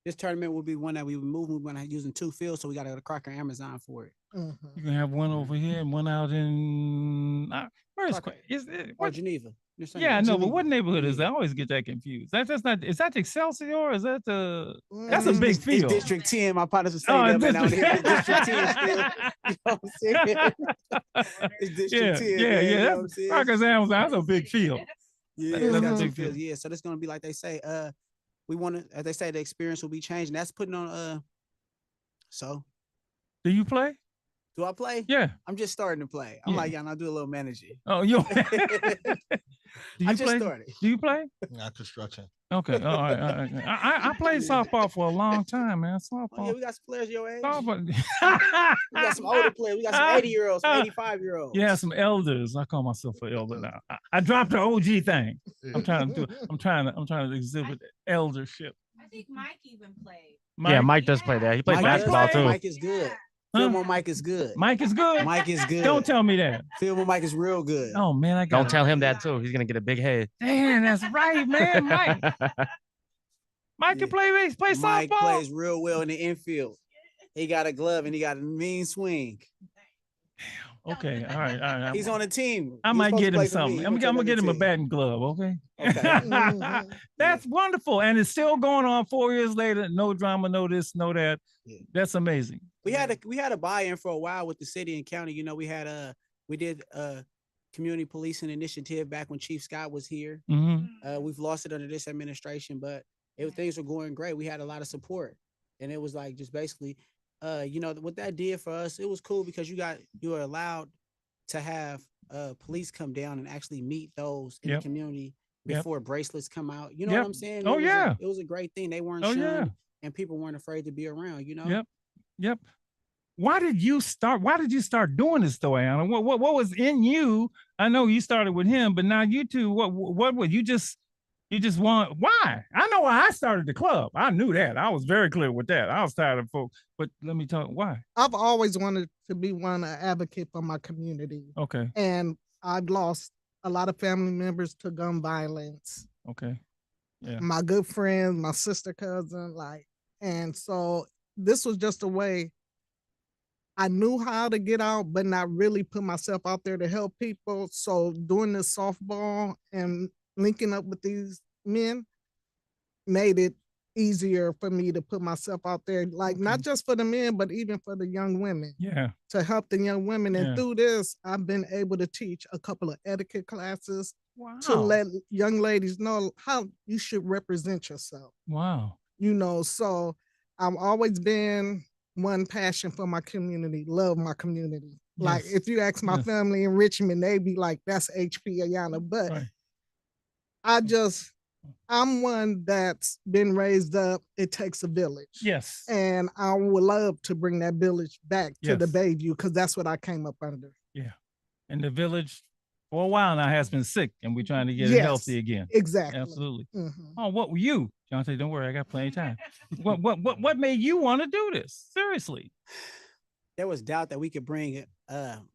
This tournament will be one that we move. We're going to using 2 fields, so we got to go to Crocker Amazon for it. Mhm. You can have one over here and one out in where is Crocker. is it? Or What? Geneva. You're saying Yeah, I know, but Geneva. what neighborhood is that? I Geneva. always get that confused. That's not. Is that Excelsior? Or is that the? That's a Mm, big It's field. District 10. My partners were Oh, saying it's that, but District- now it's District 10 still. You know what I'm saying? It's District Yeah, 10. yeah, man, you know what yeah. I'm That's saying? Crocker's Amazon. That's a big field. Yeah, That's we a got big 2 fields. field. Yeah, so it's gonna be like they say. We want to, as they say, the experience will be changing. That's putting on. So Do you play? do I play? Yeah. I'm just starting to play. I'm Yeah. like, y'all, I'll do a little managing. Oh, you. Do you I just play? started. Do you play? Not construction. Okay. All right. All right. I played softball for a long time, man. Oh, yeah, Softball. we got some players your age. Softball. We got some older players. We got some 80-year-olds, some 85-year-olds. Yeah, some elders. I call myself an elder now. I dropped the OG thing. I'm trying to exhibit eldership. I think Mike even played. Yeah, Mike does play that. He plays Mike basketball does. too. Mike is good. Huh? Film on Mike is good. Mike is good. Mike is good. Don't tell me that. Film on Mike is real good. Oh man, I got. Don't tell him that too. He's gonna get a big head. Damn, that's right, man. Mike. Mike Yeah. can play Mike softball. plays real well in the infield. He got a glove and he got a mean swing. Okay, all right. He's on a team. I He's might supposed to get him play for me. something. He I'm gonna gonna take get him a team. batting glove. Okay. Okay. Mhm. That's wonderful, and it's still going on 4 years later. No drama, no this, no that. Yeah. That's amazing. We had a buy-in for a while with the city and county. You know, we did a community policing initiative back when Chief Scott was here. Hmm. We've lost it under this administration, but things were going great. We had a lot of support, and it was like just basically, you know, what that did for us. It was cool because you were allowed to have police come down and actually meet those in Yep. the community Yep. before bracelets come out. You know Yep. what I'm saying? Oh, yeah. It was a great thing. They weren't Oh, shunned, yeah. and people weren't afraid to be around. You know. Yep. Yep. Why did you start doing this though, Anna? What was in you? I know you started with him, but now you two, what would you just want? Why? I know why I started the club. I knew that. I was very clear with that. I was tired of folks. But let me talk. Why? I've always wanted to be an advocate for my community, Okay. and I've lost a lot of family members to gun violence. Okay. Yeah. My good friend, my sister, cousin, and so this was just a way I knew how to get out, but not really put myself out there to help people. So doing this softball and linking up with these men made it easier for me to put myself out there, like not just for the men, but even for the young women, Yeah. to help the young women. And Yeah. through this, I've been able to teach a couple of etiquette classes Wow. to let young ladies know how you should represent yourself. Wow. You know, so I've always been one passion for my community, love my community. Like Yes. if you ask my Yes. family in Richmond, they'd be like, that's HP Ayana. But Right. I'm one that's been raised up. It takes a village. Yes. And I would love to bring that village back to the Yes. Bayview because that's what I came up under. And the village for a while now has been sick, and we're trying to get it Yes. healthy again. Exactly. Absolutely. Mhm. Oh, what were you? Jonte, don't worry, I got plenty of time. What made you want to do this? Seriously. There was doubt that we could bring it,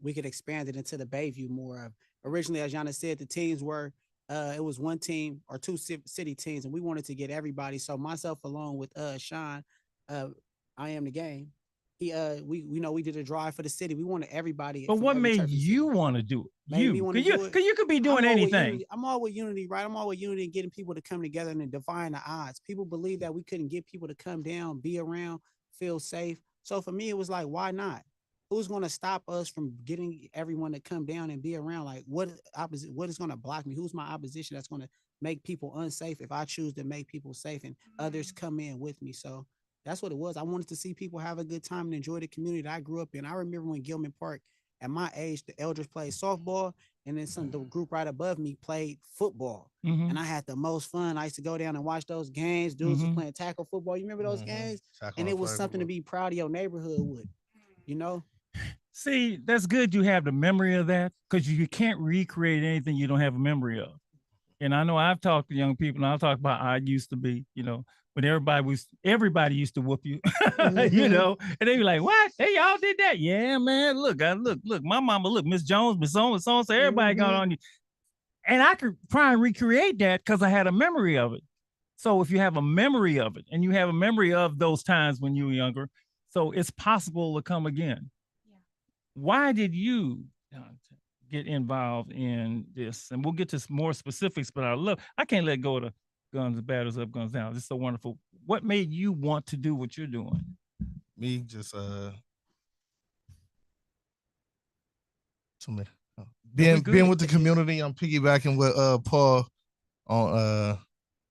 we could expand it into the Bayview more of. Originally, as Yana said, the teams were, it was one team or two city teams, and we wanted to get everybody. So myself along with Sean, I am the game. We did a drive for the city. We wanted everybody. But from what every made turf and you city. want to do it? Made me You, wanna cause you, do it. cause you could be doing I'm all with anything. unity. I'm all with unity, right? I'm all with unity and getting people to come together and defying the odds. People believe that we couldn't get people to come down, be around, feel safe. So for me, it was like, why not? who's going to stop us from getting everyone to come down and be around? Like what is going to block me? Who's my opposition that's going to make people unsafe if I choose to make people safe and others come in with me? So that's what it was. I wanted to see people have a good time and enjoy the community that I grew up in. I remember when Gilman Park, at my age, the elders played softball, and then the group right above me played football. Mhm. And I had the most fun. I used to go down and watch those games. Dudes was Mhm. playing tackle football. You remember those games? And it was something to be proud of your neighborhood with, you know? See, that's good you have the memory of that because you can't recreate anything you don't have a memory of. And I know I've talked to young people, and I'll talk about how I used to be, when everybody used to whoop you, and they be like, what? Hey, y'all did that? Yeah, man. Look, look, my mama, look, Miss Jones, Miss so and so, everybody got on you. And I could try and recreate that because I had a memory of it. So if you have a memory of it and you have a memory of those times when you were younger, so it's possible to come again. Yeah. Why did you get involved in this? And we'll get to more specifics, but I can't let go of the guns, battles up, guns down. It's so wonderful. What made you want to do what you're doing? Me just being with the community. I'm piggybacking with Paul on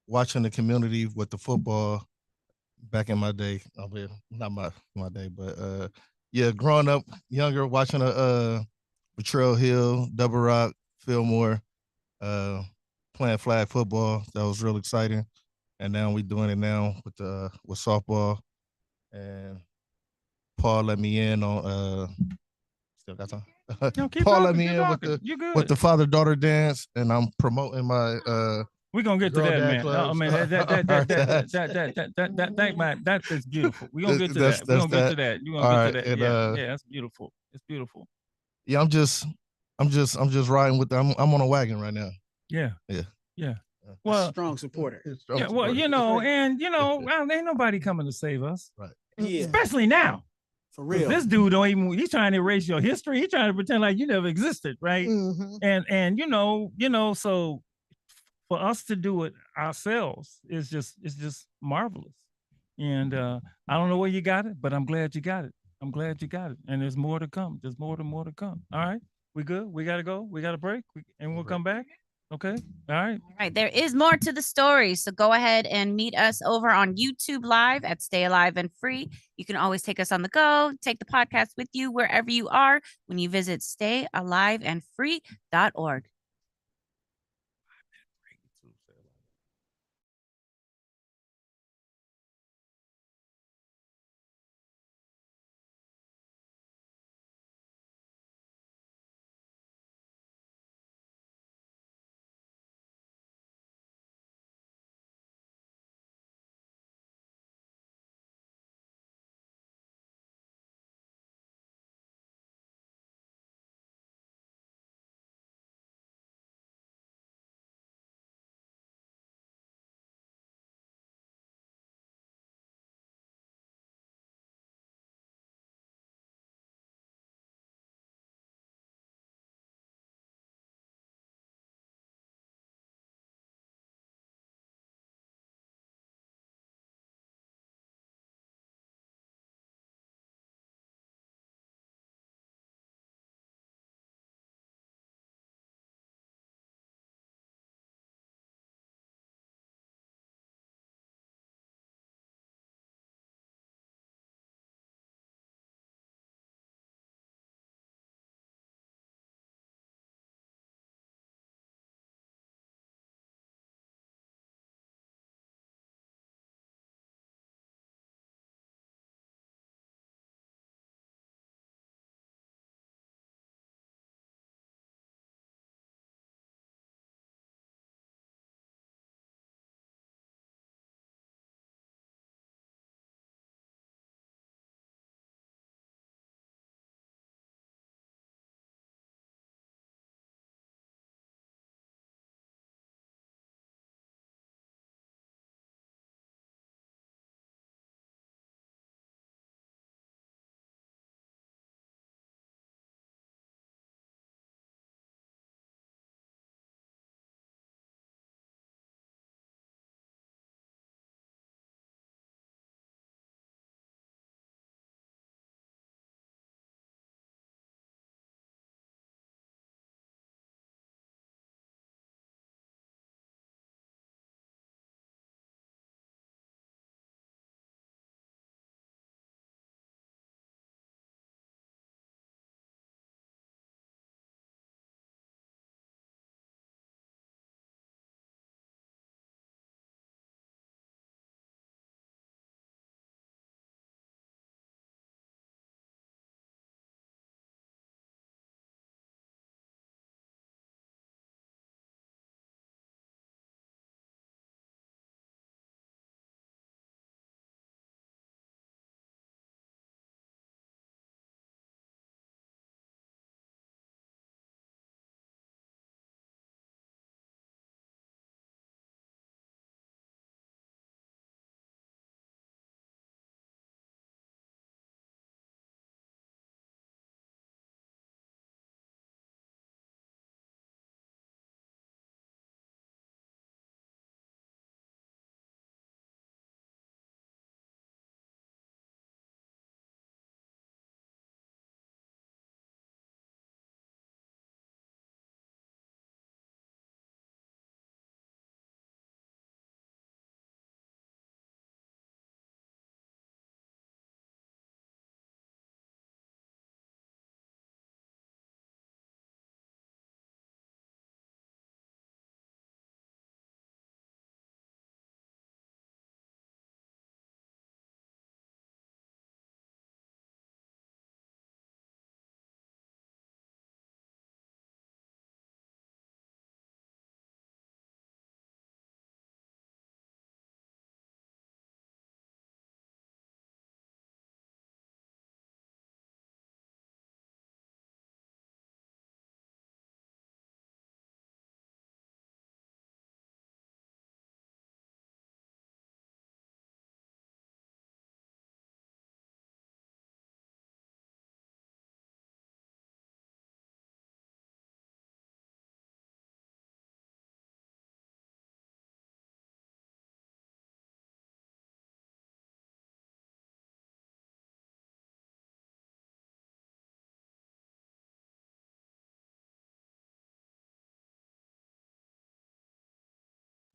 watching the community with the football back in my day. Not my day, but yeah, growing up younger, watching Betrayal Hill, Double Rock, Fillmore, playing flag football. That was real exciting. And now we doing it now with softball. And Paul let me in on still got time. Paul let me in with the father-daughter dance, and I'm promoting my we're gonna get to that, man. Clubs. Oh man, that is beautiful. We're gonna get to that. We're gonna get to that. You're gonna get to that. And, yeah, that's beautiful. It's beautiful. Yeah, I'm just riding with I'm on a wagon right now. Yeah. Well, strong supporter. Yeah, well, ain't nobody coming to save us. Right. Yeah. Especially now. For real. This dude he's trying to erase your history. He's trying to pretend like you never existed, right? Mm-hmm. And so for us to do it ourselves it's just marvelous. And I don't know where you got it, but I'm glad you got it. And there's more to come. There's more to come. All right. We good? We gotta go. We got a break and we'll come back. Okay. All right. All right. There is more to the story. So go ahead and meet us over on YouTube Live at Stay Alive and Free. You can always take us on the go, take the podcast with you wherever you are when you visit stayaliveandfree.org.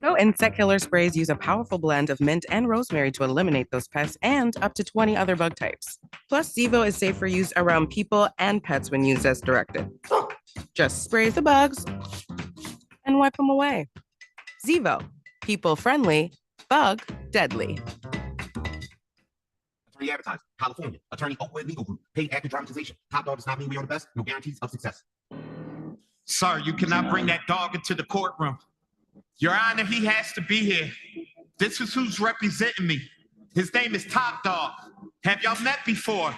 So insect killer sprays use a powerful blend of mint and rosemary to eliminate those pests and up to 20 other bug types. Plus, Zevo is safe for use around people and pets when used as directed. Just spray the bugs and wipe them away. Zevo, people friendly, bug deadly. Attorney advertising, California. Attorney Oakwood Legal Group. Paid active dramatization. Top dog does not mean we are the best. No guarantees of success. Sir, you cannot bring that dog into the courtroom. Your Honor, he has to be here. This is who's representing me. His name is Top Dog. Have y'all met before?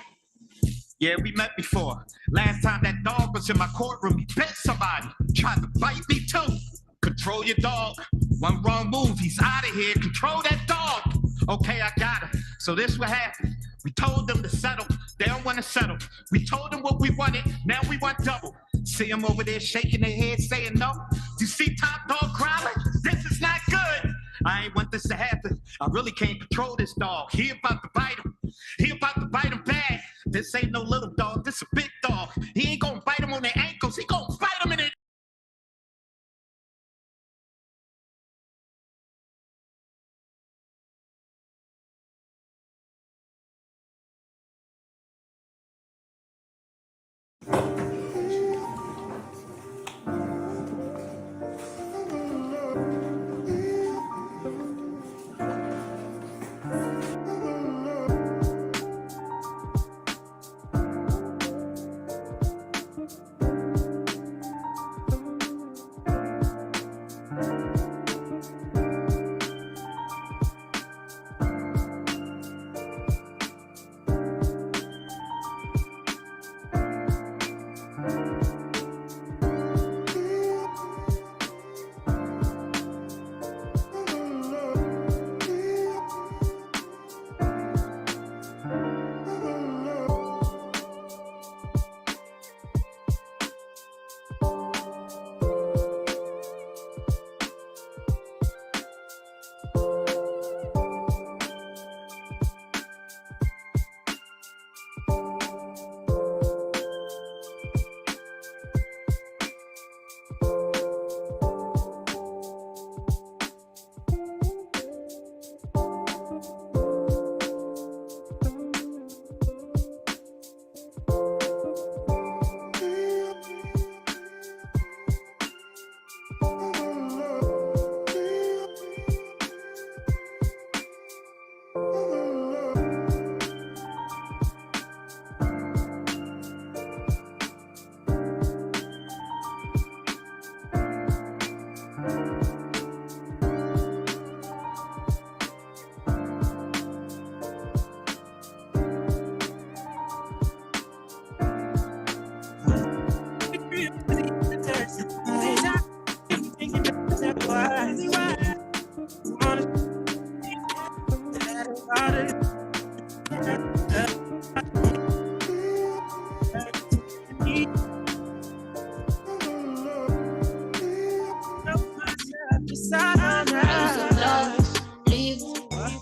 Yeah, we met before. Last time that dog was in my courtroom, he bit somebody. Tried to bite me too. Control your dog. One wrong move, he's out of here. Control that dog. Okay, I got him. So this what happened. We told them to settle. They don't want to settle. We told them what we wanted. Now we want double. See them over there shaking their head, saying no. You see Top Dog growling? This is not good. I ain't want this to happen. I really can't control this dog. He about to bite him. He about to bite him bad. This ain't no little dog. This a big dog. He ain't gonna bite him on their ankles. He gonna bite him in it.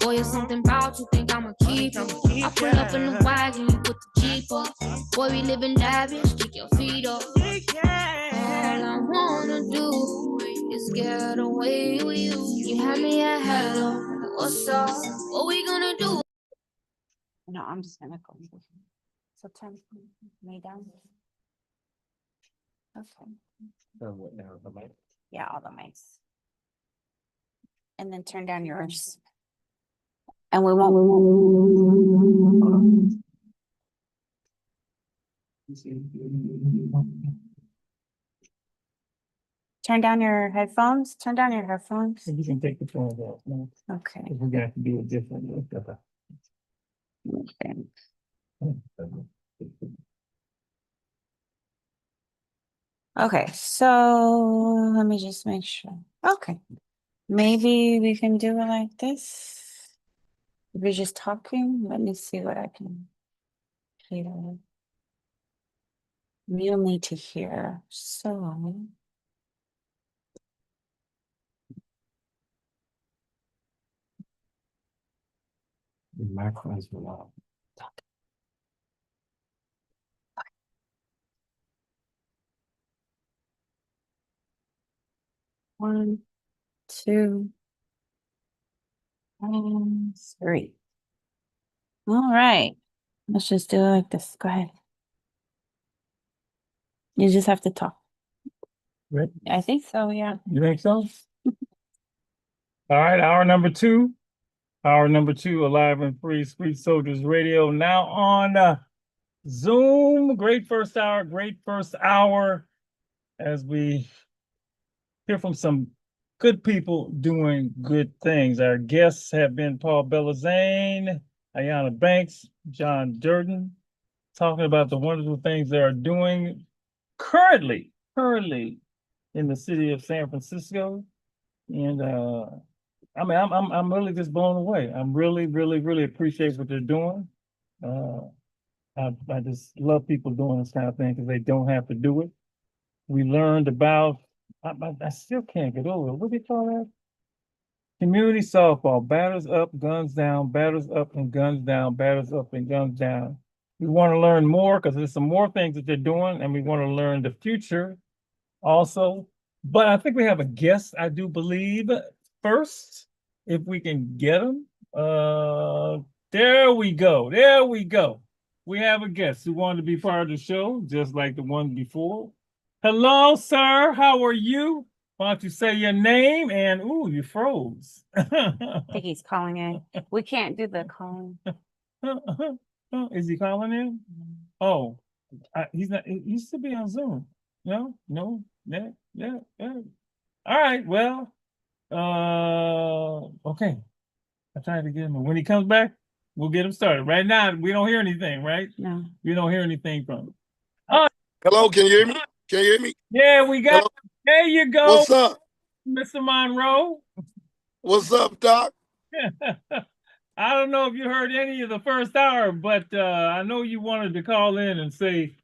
Boy, it's something about you, think I'm a keeper. I pull up in the wagon, you put the Jeep up. Boy, we living lavish, kick your feet up. All I wanna do is get away with you. You had me at hello, what's up? What we gonna do? No, I'm just gonna go. So turn me down. Okay. Yeah, all the mics. And then turn down yours. And we won't. Turn down your headphones. Turn down your headphones. You can take the phone off. No, Okay. we're gonna have to do it differently. Okay. Okay, so let me just make sure. Okay. Maybe we can do it like this. We're just talking. Let me see what I can hear. You'll need to hear. So The microphones were loud. one. 2, and 3. All right. Let's just do it like this. Go ahead. You just have to talk. Right? I think so, yeah. You think so? All right, hour number 2. Hour number 2, Alive and Free Street Soldiers Radio. Now on Zoom. Great first hour as we hear from some good people doing good things. Our guests have been Paul Belazane, Ayanna Banks, John Durden, talking about the wonderful things they are doing currently in the city of San Francisco. And I mean, I'm really just blown away. I'm really appreciate what they're doing. I just love people doing this kind of thing because they don't have to do it. We learned about, I still can't get over it. What do you call that? Community softball, batters up, guns down, batters up and guns down, batters up and guns down. We want to learn more because there's some more things that they're doing, and we want to learn the future also. But I think we have a guest, I do believe, first, if we can get him. There we go. We have a guest who wanted to be part of the show, just like the one before. Hello, sir. How are you? Why don't you say your name? And ooh, you froze. I think he's calling in. We can't do the calling. Is he calling in? Oh, he's not. He used to be on Zoom. No. Yeah. All right. Well, okay. I tried to get him. When he comes back, we'll get him started. Right now, we don't hear anything, right? No. We don't hear anything from him. Hello, can you hear me? Can you hear me? Yeah, we got. Hello? There you go. What's up? Mr. Monroe? What's up, Doc? I don't know if you heard any of the first hour, but I know you wanted to call in and say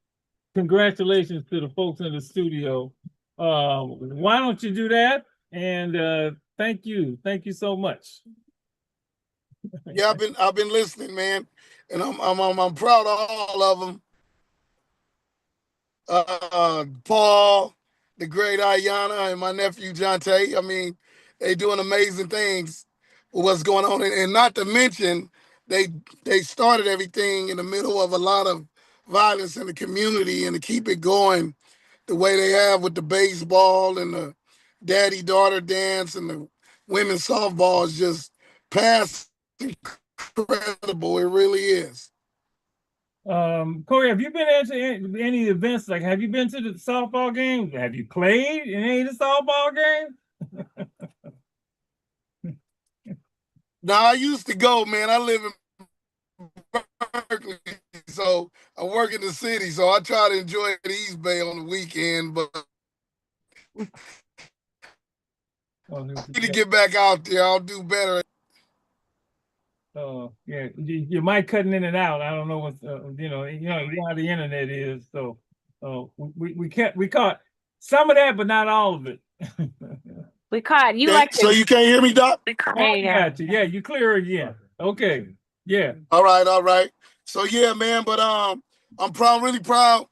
congratulations to the folks in the studio. Why don't you do that? And thank you so much. Yeah, I've been listening, man, and I'm proud of all of them. Paul, the great Ayanna, and my nephew Jonte. I mean, they doing amazing things with what's going on, and not to mention they started everything in the middle of a lot of violence in the community, and to keep it going the way they have with the baseball and the daddy-daughter dance and the women's softball is just past incredible. It really is. Corey, have you been into any events? Like, have you been to the softball game? Have you played in any of the softball games? No, I used to go, man. I live in Berkeley, so I work in the city, so I try to enjoy the East Bay on the weekend, but need to get back out there. I'll do better. Yeah, your mic cutting in and out. I don't know what's you know how the internet is. So we caught some of that, but not all of it. We caught you. So you can't hear me, Doc? Got you. Yeah, you clear again. Okay. Yeah. All right. So yeah, man, but I'm really proud.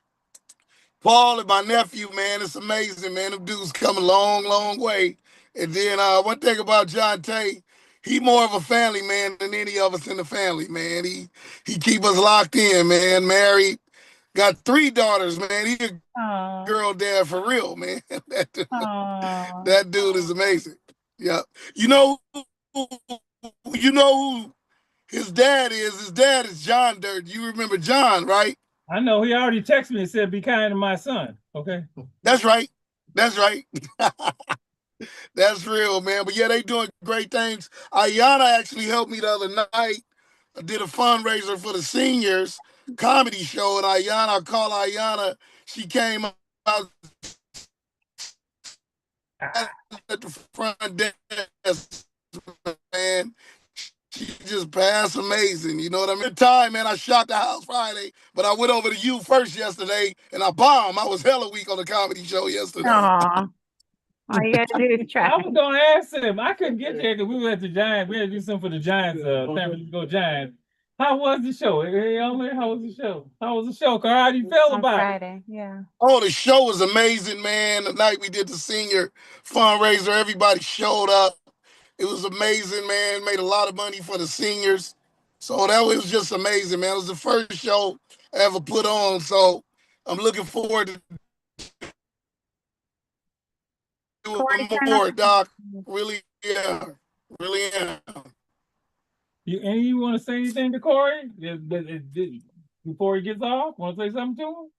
Paul and my nephew, man, it's amazing, man. Them dudes come a long way. And then one thing about Jonte, he more of a family man than any of us in the family, man. He keep us locked in, man. Married, got 3 daughters, man. He a girl dad for real, man. That dude is amazing. Yeah. You know who his dad is? His dad is John Durden. You remember John, right? I know. He already texted me and said, "Be kind to my son." Okay. That's right. That's real, man. But yeah, they doing great things. Ayanna actually helped me the other night. I did a fundraiser for the seniors comedy show, and I called Ayanna. She came out at the front desk, man. She just passed amazing. You know what I mean? At the time, man, I shot the house Friday, but I went over to you first yesterday, and I bombed. I was hella weak on the comedy show yesterday. Aww. All you gotta do is try. I was gonna ask him. I couldn't get there because we were at the Giants. We had to do something for the Giants, San Francisco Giants. How was the show? Hey, Elmer, how was the show? How was the show, Carl? How do you feel On about it? Friday, yeah. Oh, the show was amazing, man. The night we did the senior fundraiser, everybody showed up. It was amazing, man. Made a lot of money for the seniors. So that was just amazing, man. It was the first show I ever put on. So I'm looking forward to doing more, Doc. Really, yeah. Really am. You want to say anything to Corey before he gets off? Want to say something to him?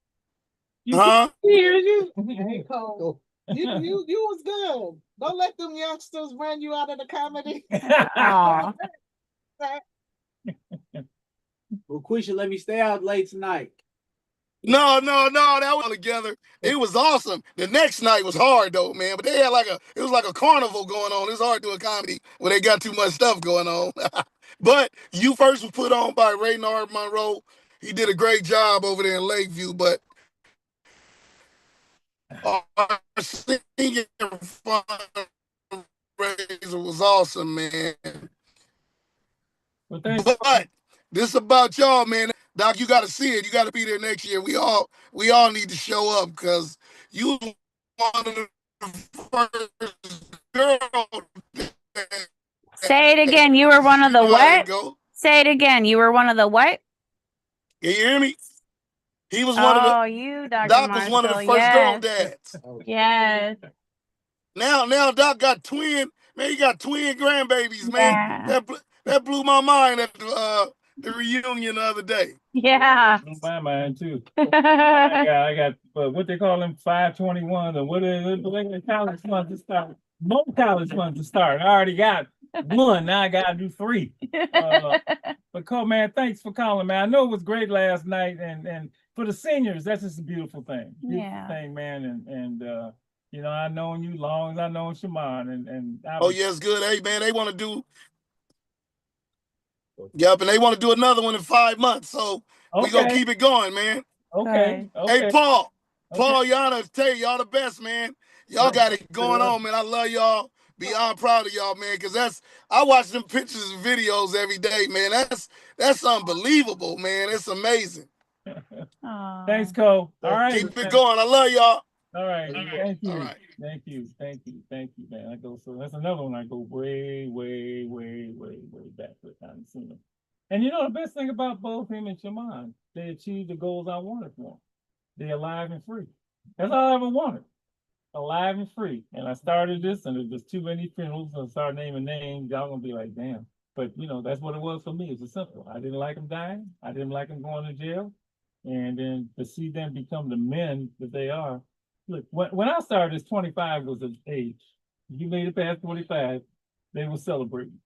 Huh? He hears you. Hey, Cole, you was good. Don't let them youngsters run you out of the comedy. Aw. Well, Quisha, let me stay out late tonight. No, that was all together. It was awesome. The next night was hard though, man. But they had it was like a carnival going on. It's hard to do a comedy when they got too much stuff going on. But You First was put on by Raynard Monroe. He did a great job over there in Lakeview. But our singing fundraiser was awesome, man. But this about y'all, man. Doc, you got to see it. You got to be there next year. We all need to show up because you one of the first girls. Say it again. You were one of the what? Say it again. You were one of the what? Can you hear me? He was one of the. Oh, you, Dr. Doc was one of the first girl dads. Yes. Now Doc got twin. Man, he got twin grandbabies, man. Yeah. That blew my mind at the reunion the other day. Yeah. My mind too. I got what they call them 521 or what is it? College funds to start. More college funds to start. I already got one. Now I gotta do 3. But Cole, man, thanks for calling, man. I know it was great last night, and for the seniors, that's just a beautiful thing. Beautiful thing, man. And you know, I've known you long as I know Shaman, and oh yes, good. Hey man, they want to do. Yep, and they want to do another one in 5 months. So we gonna keep it going, man. Okay. Hey, Paul, y'all tell you, y'all the best, man. Y'all got it going on, man. I love y'all. Beyond proud of y'all, man, because I watch them pictures and videos every day, man. That's unbelievable, man. It's amazing. Thanks, Cole. All right. Keep it going. I love y'all. All right. Thank you. All right. Thank you, man. That's another one I go way back with. I haven't seen them. And you know the best thing about both him and Shaman, they achieved the goals I wanted for them. They're alive and free. That's all I ever wanted. Alive and free. And I started this, and there's just too many funerals, and I started naming names. Y'all gonna be like, damn. But you know, that's what it was for me. It's simple. I didn't like them dying. I didn't like them going to jail. And then to see them become the men that they are. Look, when I started, this 25 was the age. If you made it past 25, they were celebrating.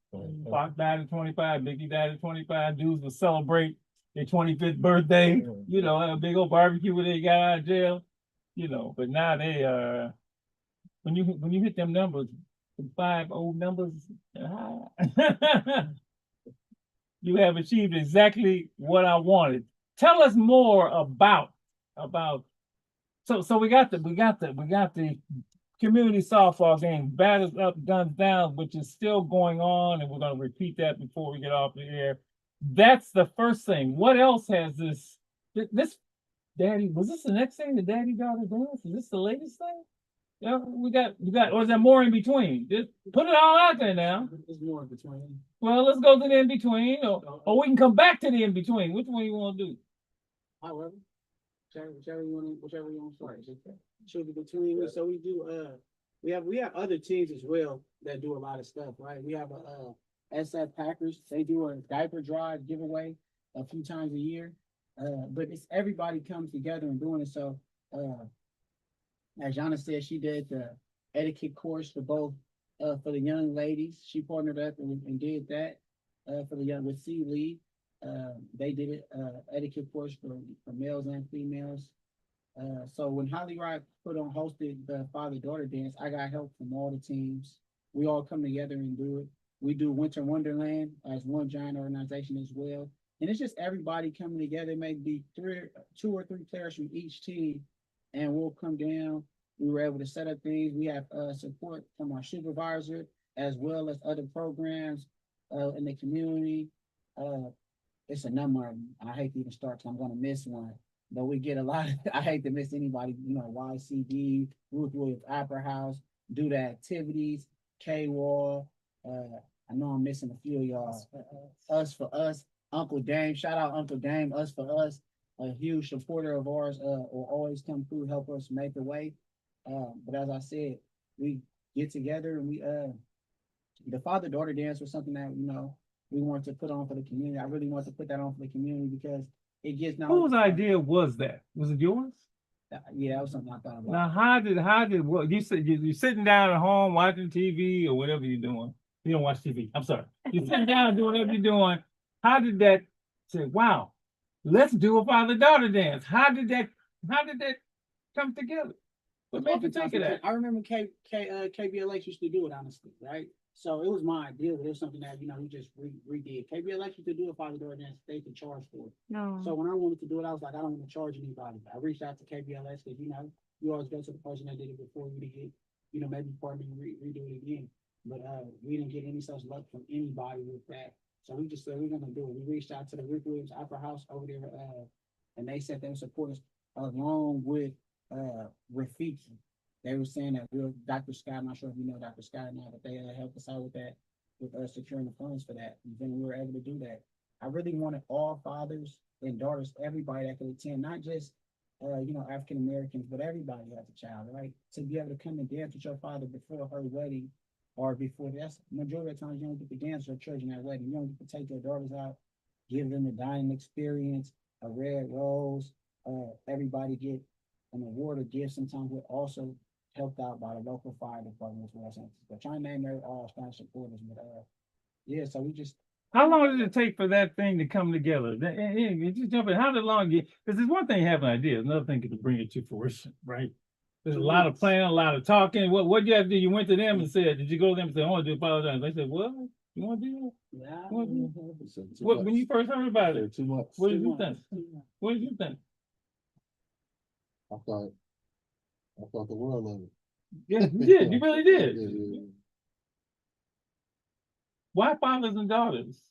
Fox died at 25, Mickey died at 25, dudes would celebrate their 25th birthday, you know, have a big old barbecue when they got out of jail, you know, but now they when you hit them numbers, the 5 old numbers, you have achieved exactly what I wanted. Tell us more about so we got the community softball game, Batters Up, Guns Down, which is still going on, and we're going to repeat that before we get off the air. That's the first thing. What else has this Daddy? Was this the next thing? The Daddy Daughter Dance? Is this the latest thing? Yeah, we got, or is there more in between? Just put it all out there now. There's more in between. Well, let's go to the in between, or we can come back to the in between. Which one you want to do? However, whichever you want to start. Should be between. So we do. We have other teams as well that do a lot of stuff, right? We have SF Packers. They do a diaper drive giveaway a few times a year. But it's everybody comes together and doing it. So as Jana said, she did the etiquette course for both for the young ladies. She partnered up and did that for the young with C Lee. They did it etiquette course for males and females. So when Holly Rock hosted the father-daughter dance, I got help from all the teams. We all come together and do it. We do Winter Wonderland as one giant organization as well. And it's just everybody coming together, maybe 2 or 3 players from each team, and we'll come down. We were able to set up things. We have support from our supervisor as well as other programs in the community. it's a number of 'em. I hate to even start because I'm gonna miss one. But we get a lot of, I hate to miss anybody, you know, YCD, Ruth Williams Opera House, Do the Activities, K-Wall. I know I'm missing a few of y'all. Us for Us, Uncle Dame, shout out Uncle Dame, Us for Us, a huge supporter of ours, will always come through, help us make the way. But as I said, we get together and we, the father-daughter dance was something that, you know, we wanted to put on for the community. I really wanted to put that on for the community because it gives not Whose idea was that? Was it yours? Yeah, that was something I thought about. Now, how did what you said? You're sitting down at home watching TV or whatever you're doing. You don't watch TV. I'm sorry. You're sitting down and doing whatever you're doing. How did that say, wow, let's do a father-daughter dance? How did that come together? What made you think of that? I remember KBLX used to do it, honestly, right? So it was my idea, but it was something that, you know, we just redid. KBLX used to do a father-daughter dance, they could charge for it. No. So when I wanted to do it, I was like, I don't want to charge anybody. I reached out to KBLX because, you know, you always go to the person that did it before you to get, you know, maybe partner and redo it again. But we didn't get any such luck from anybody with that. So we just said we're gonna do it. We reached out to the Rick Williams Opera House over there, and they said they would support us along with Rafiki. They were saying that Dr. Scott, I'm not sure if you know Dr. Scott or not, but they helped us out with that, with us securing the funds for that. And then we were able to do that. I really wanted all fathers and daughters, everybody that could attend, not just you know, African Americans, but everybody has a child, right? To be able to come and dance with your father before her wedding or before that's majority of the times you don't get to dance with your children at wedding. You don't get to take your daughters out, give them a dining experience, a red rose, everybody get an award or gift. Sometimes we're also helped out by the local fire department as well. So trying to name their all staff supporters, but yeah, so we just. How long did it take for that thing to come together? Just jump in. How long? Because there's one thing having ideas, another thing to bring it to fruition, right? There's a lot of planning, a lot of talking. What did you have to do? You went to them and said, did you go to them and say, I want to do apologize? They said, what? You want to do that? Yeah. What, when you first heard about it? 2 months. What did you think? What did you think? I thought the world of it. Yeah, you did. You really did. Yeah. Why fathers and daughters?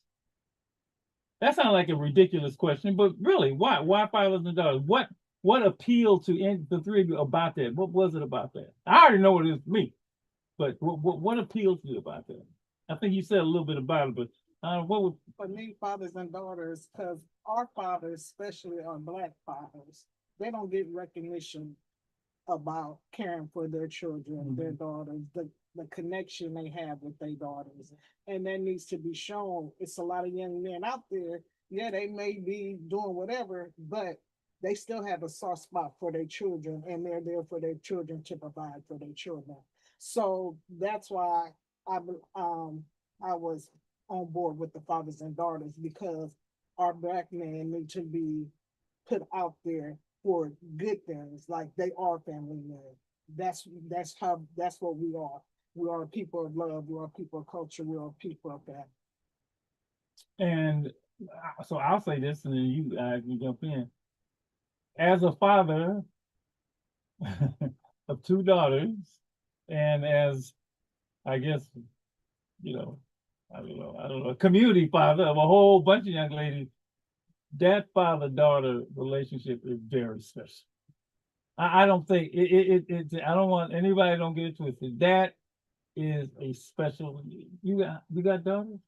That sounds like a ridiculous question, but really, why? Why fathers and daughters? What appealed to the three of you about that? What was it about that? I already know what it is for me, but what appealed to you about that? I think you said a little bit about it, but what would? For me, fathers and daughters, because our fathers, especially our Black fathers, they don't get recognition about caring for their children, their daughters, the connection they have with their daughters. And that needs to be shown. It's a lot of young men out there, yeah, they may be doing whatever, but they still have a soft spot for their children, and they're there for their children to provide for their children. So that's why I was on board with the fathers and daughters, because our Black men need to be put out there for good things, like they are family men. That's what we are. We are people of love. We are people of culture. We are people of that. And so I'll say this, and then you can jump in. As a father of 2 daughters, and as I guess, you know, I don't know, a community father of a whole bunch of young ladies, that father-daughter relationship is very special. I don't think I don't want anybody don't get it twisted. That is a special. You got daughters?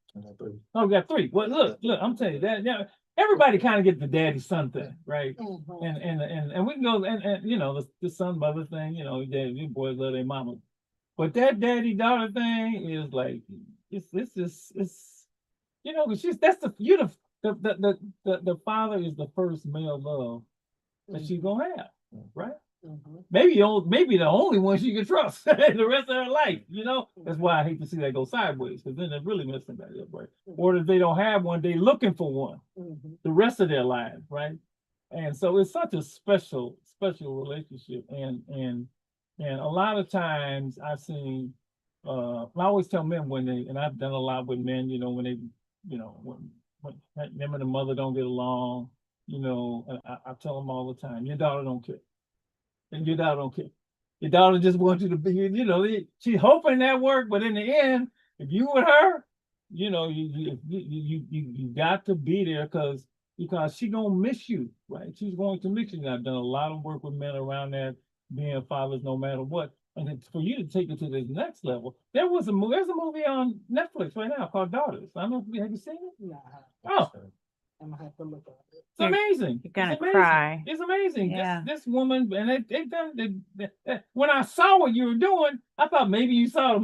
Oh, you got 3. Well, look, I'm telling you that. Yeah, everybody kind of get the daddy son thing, right? And we can go and you know the son mother thing. You know, you boys love their mama, but that daddy daughter thing is like it's you know the father is the first male love that she's gonna have, right? Maybe the only one she can trust the rest of her life, you know? That's why I hate to see that go sideways, because then they're really messing that up, right? Or if they don't have one, they're looking for one the rest of their lives, right? And so it's such a special relationship. And a lot of times I've seen, I always tell men and I've done a lot with men, you know, when they, you know, when them and the mother don't get along, you know, I tell them all the time, your daughter don't care. And your daughter don't care. Your daughter just wants you to be, you know, she's hoping that work, but in the end, if you with her, you know, you got to be there because she gonna miss you, right? She's going to miss you. And I've done a lot of work with men around that, being fathers no matter what. And it's for you to take it to the next level. There's a movie on Netflix right now called Daughters. I don't know if have you seen it? No, Oh, I'm gonna have to look at it. it's amazing. You're gonna It's amazing. cry. It's amazing. Yeah. This woman, and when I saw what you were doing, I thought maybe you saw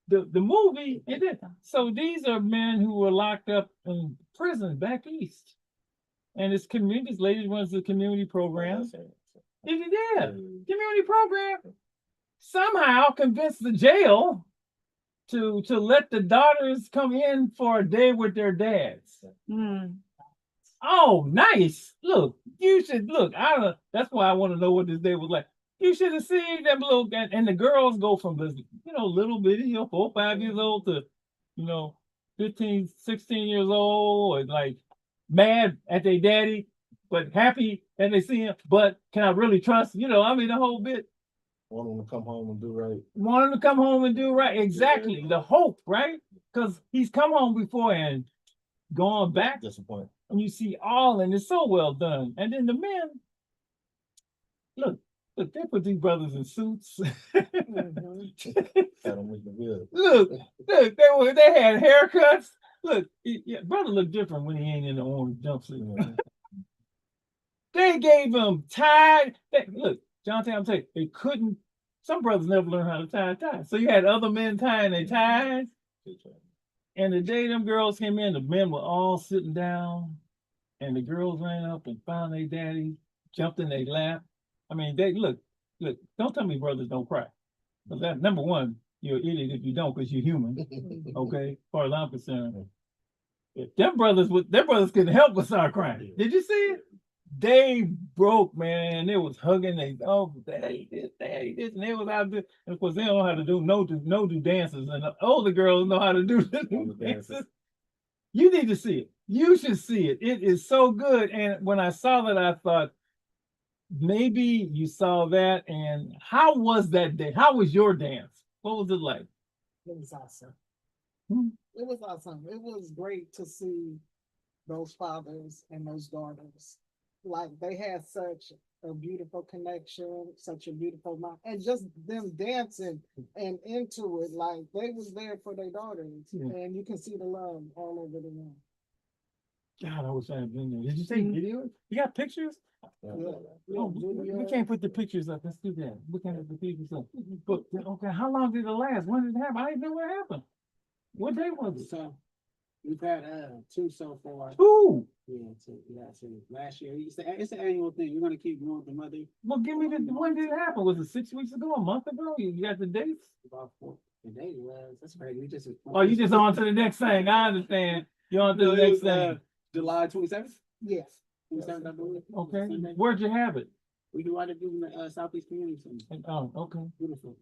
the movie. And then, so these are men who were locked up in prison back east. And it's community, this lady runs the community program. Community program. Somehow convinced the jail to let the daughters come in for a day with their dads. Oh, nice. Look, you should look. That's why I want to know what this day was like. You should have seen them little, and the girls go from this, little bitty, 4 or 5 years old to, 15, 16 years old, and like mad at their daddy, but happy that they see him. But can I really trust? The whole bit. Want them to come home and do right. Want him to come home and do right. Exactly. The hope, right? Because he's come home before and gone back. Disappointed. And you see and it's so well done. And then the men, look, they put these brothers in suits. Look, they had haircuts. Look, brother looked different when he ain't in the orange jumpsuit. They gave him tie. Look, Jonathan, I'm telling you, they couldn't. Some brothers never learned how to tie a tie. So you had other men tying their ties. And the day them girls came in, the men were all sitting down, and the girls ran up and found their daddy, jumped in their lap. I mean, they look. Don't tell me brothers don't cry. Because that, number one, you're an idiot if you don't, because you're human. Okay, as far as I'm concerned. If their brothers couldn't help but start crying. Did you see it? They broke, man. They was hugging. Daddy this, and they was out there. And of course, they don't know how to do dances, and the older girls know how to do the dances. You need to see it. You should see it. It is so good. And when I saw that, I thought maybe you saw that. And how was that day? How was your dance? What was it like? It was awesome. It was awesome. It was great to see those fathers and those daughters. Like they had such a beautiful connection, such a beautiful mind, and just them dancing and into it, like they was there for their daughters, and you can see the love all over the room. God, I wish I had been there. Did you take videos? You got pictures? We can't put the pictures up. Let's do that. We can't have the pictures up. But okay, how long did it last? When did it happen? I didn't know what happened. What day was it? So we've had 2 so far. 2? Yeah, so last year. It's an annual thing. We're gonna keep going with the mother. Well, give me when did it happen? Was it 6 weeks ago, a month ago? You got the dates? About 4. The date was that's crazy. You just on to the next thing. I understand. You're on to the next thing. July 27th? Yes. 27th, I believe. Okay. Sunday. Where'd you have it? We do want to do in the Southeast Community Center. Oh, okay. Beautiful.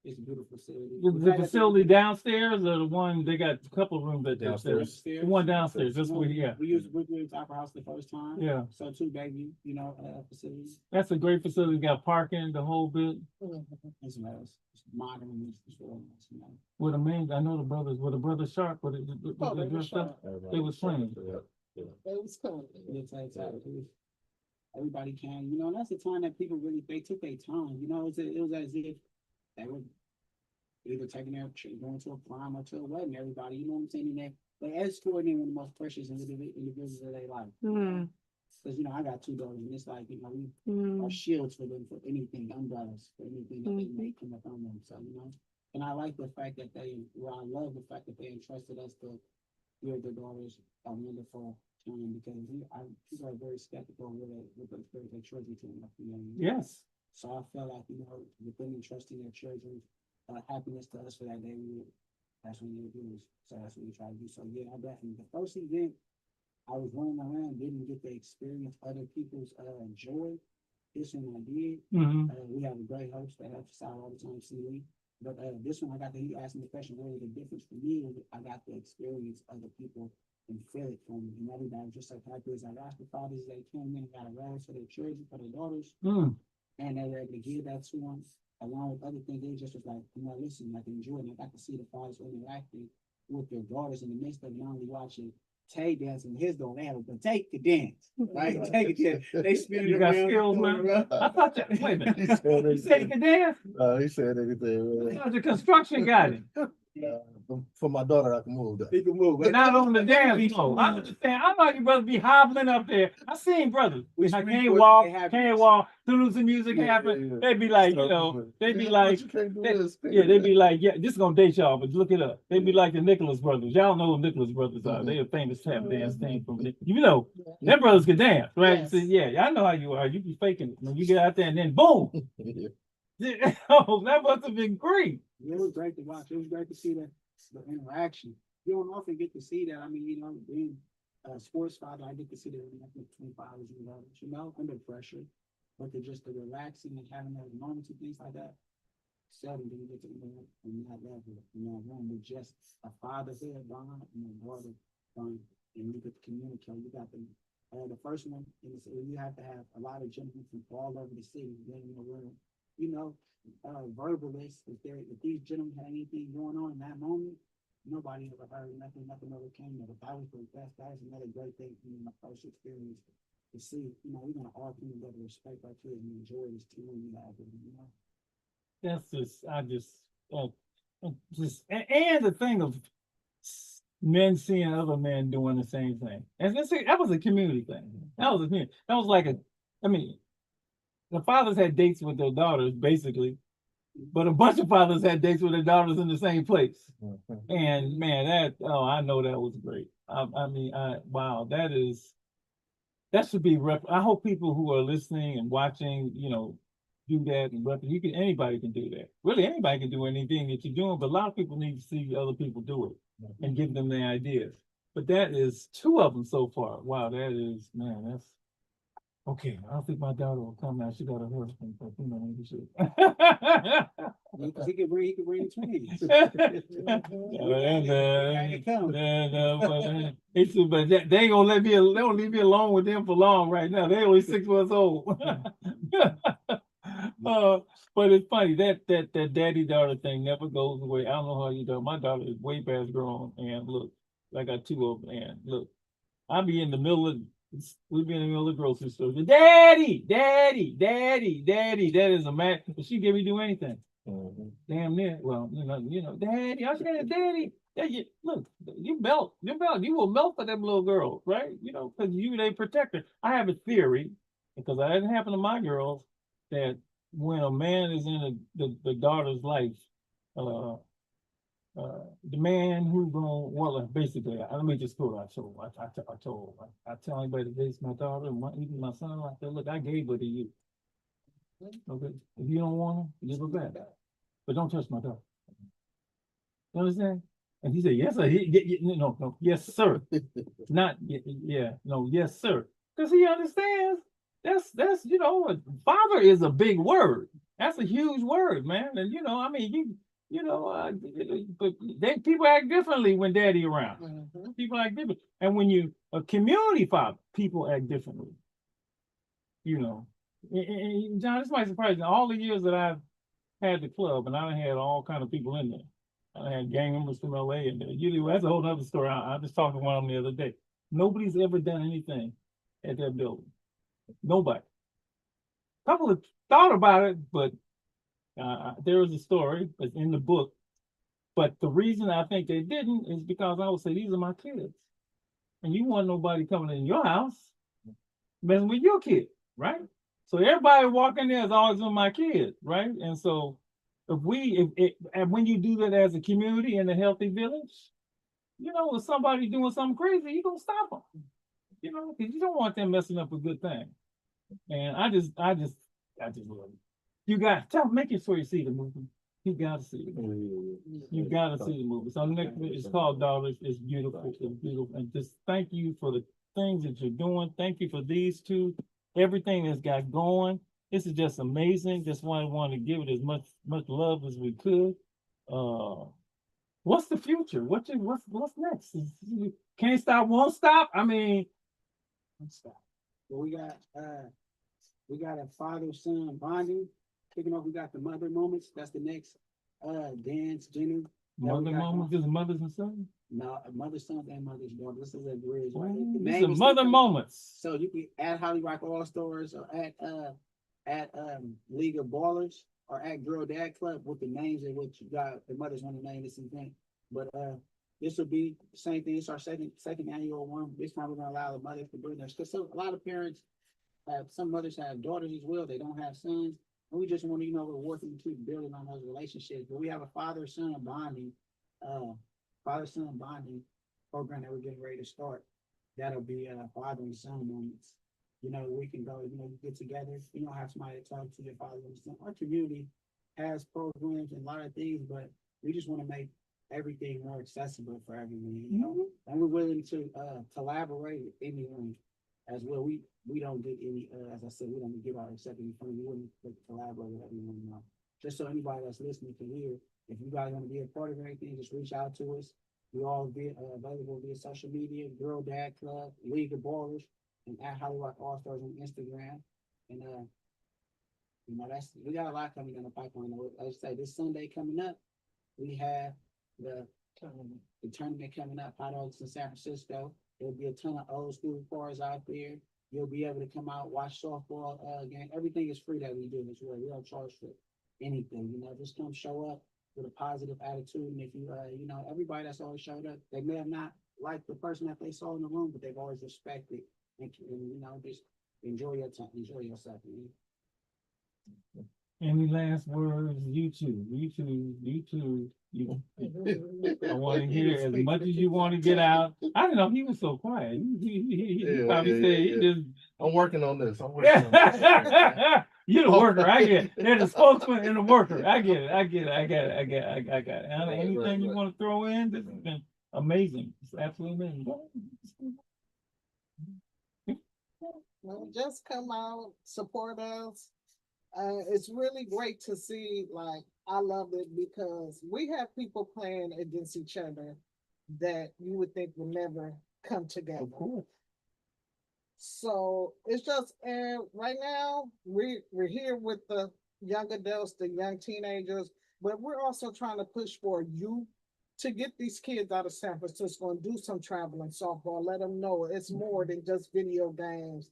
It's a beautiful facility. The facility downstairs or the one they got a couple of rooms at downstairs? The one downstairs. That's what we got. We used Brooklyn Opera House the first time. Yeah. So 2 baby, facilities. That's a great facility. Got parking, the whole bit. It's nice. It's modern. It's really nice. With the man, I know the brothers Sharp, but they dressed up. They was playing. It was cool. Everybody can, and that's the time that people really took their time. It was as if they were either taking their going to a prom or to a wedding. Everybody, you know what I'm saying? And they escorting one of the most precious individuals of their life. Because I got 2 daughters, and it's like we are shields for them for anything, umbrellas for anything that they may come up on them. So and I like the fact that I love the fact that they entrusted us to give their daughters a wonderful time, because people are very skeptical with their children to them. Yes. So I felt like with them entrusting their children, happiness to us for that day, that's what we do. So that's what we try to do. So yeah, I definitely the first event I was running around, didn't get to experience other people's joy. This one I did. We have a great host that helps us out all the time, CeeLee. But this one he asked me the question, what was the difference for me? I got to experience other people and feel it from them. And everybody just so happy as I asked the fathers, they came in and got a rose for their children, for their daughters. And they were able to give that to them along with other things. They just was like, listen, like enjoy it. And I got to see the fathers interacting with their daughters in the midst of not only watching Tay dancing with his daughter, they have a Tay could dance, right? Tay could dance. They spinning You got around. skills, going man. around. I thought that. Wait a minute. You said he could dance? He said anything. I thought the construction guy. For my daughter, I can move that. He can move. But not on the dance floor. I understand. I know you brothers be hobbling up there. I seen brothers. I can't walk. Soon as the music happen, they be like, you know, they be like, they be like, yeah, this is gonna date y'all, but look it up. They be like the Nicholas brothers. Y'all know who Nicholas brothers are. They a famous tap dance team from, you know, them brothers can dance, right? Yes. So, yeah, I know how you are. You be faking it when you get out there and then boom. Oh, that must have been great. It was great to watch. It was great to see the interaction. You don't often get to see that. I mean, you know, being a sports father, I get to see that when I'm 25 years old, you know, under pressure. But to just the relaxing and having those moments and things like that, seldom do you get to know on that level, in that room with just a fatherhood bond and a daughter bond, and you get to communicate. You got the first one, you have to have a lot of gentlemen from all over the city in the room. You know, verbalists, if these gentlemen had anything going on in that moment, nobody ever heard nothing ever came of it. That was the best. That was another great thing from my first experience to see. You know, we're gonna all come together, respect our kids, and enjoy this team we have. You know, That's and the thing of men seeing other men doing the same thing. And that was a community thing. That was like the fathers had dates with their daughters, basically, but a bunch of fathers had dates with their daughters in the same place. And man, I know that was great. Wow, that should be I hope people who are listening and watching, you know, do that and anybody can do that. Really, anybody can do anything that you're doing, but a lot of people need to see other people do it and give them the ideas. But that is 2 of them so far. Wow, that's okay. I don't think my daughter will come now. She got her husband, but you know, maybe she. he can bring the twins. But they ain't gonna they don't leave me alone with them for long right now. They only 6 months old. But it's funny that daddy-daughter thing never goes away. I don't know how you do. My daughter is way past grown, and look, I got 2 of them, and look, I'll be in the middle of. We'd be in the middle of the grocery store. Daddy, that is a man. But she give me do anything. Damn near. Well, you know, daddy, I said, daddy. Look, you will melt for them little girls, right? You know, because they protect her. I have a theory, because it hasn't happened to my girls, that when a man is in the daughter's life, the man who basically, let me just go. I tell anybody that dates my daughter and even my son, I said, look, I gave her to you. Okay, if you don't want her, give her back, but don't touch my daughter. You understand? And he said, yes, sir. No, yes, sir. Not no, yes, sir. Because he understands. That's you know, father is a big word. That's a huge word, man. And you know, I mean, but people act differently when daddy around. People act different, and when you a community father, people act differently. You know, and John, this might surprise you. All the years that I've had the club, and I had all kind of people in there. I had gang members from LA in there. Usually, that's a whole other story. I just talked to one of them the other day. Nobody's ever done anything at that building. Nobody. A couple have thought about it, but there is a story that's in the book. But the reason I think they didn't is because I would say, these are my kids. And you want nobody coming in your house messing with your kid, right? So everybody walking there is always on my kids, right? And so and when you do that as a community in a healthy village, you know, if somebody doing something crazy, you're gonna stop them. You know, because you don't want them messing up a good thing. And I just love it. You got make sure you see the movie. You gotta see it. You gotta see the movie. So next it's called Daughters. It's beautiful. It's beautiful. And just thank you for the things that you're doing. Thank you for these 2. Everything that's got going. This is just amazing. Just wanted to give it as much love as we could. What's the future? What's next? Can't stop, won't stop. I mean, stop. Well, we got a father-son bonding. Kicking off, we got the mother moments. That's the next dance, dinner. Mother moments, just mothers and sons? No, mother's sons and mother's daughters. This is a bridge, right? Ooh, The this name is is mother different. moments. So you can at Holly Rock All Stars or at League of Ballers or at Girl Dad Club with the names of what you got. The mothers want to name this event, but this will be the same thing. It's our second annual one. This time we're gonna allow the mothers to bring us because a lot of parents have, some mothers have daughters as well. They don't have sons, and we just want to reward them to keep building on those relationships. But we have a father-son bonding program that we're getting ready to start. That'll be father and son moments. We can go, get together. You don't have somebody to talk to your father and son. Our community has programs and a lot of things, but we just want to make everything more accessible for everyone, and we're willing to collaborate with anyone as well. We don't get any, as I said, we don't give out accept any funding. We wouldn't collaborate with everyone. Just so anybody that's listening can hear, if you guys want to be a part of anything, just reach out to us. We all be available via social media, Girl Dad Club, League of Ballers, and at Holly Rock All Stars on Instagram. And we got a lot coming down the pipeline. As I say, this Sunday coming up, we have the tournament coming up, Hot Dogs in San Francisco. There'll be a ton of old school cars out there. You'll be able to come out, watch softball game. Everything is free that we do as well. We don't charge for anything. Just come show up with a positive attitude. And if you, everybody that's always showed up, they may have not liked the person that they saw in the room, but they've always respected and just enjoy your time, enjoy yourself. Any last words? You too. I want to hear as much as you want to get out. I don't know. He was so quiet. He probably said he just. I'm working on this. You're the worker. I get it. They're the spokesman and the worker. I get it. I got it. Anna, anything you want to throw in? This has been amazing. It's absolutely amazing. Well, just come out, support us. It's really great to see, I love it because we have people playing against each other that you would think would never come together. Of course. So it's just, and right now we're here with the young adults, the young teenagers, but we're also trying to push for youth to get these kids out of San Francisco and do some traveling softball. Let them know it's more than just video games.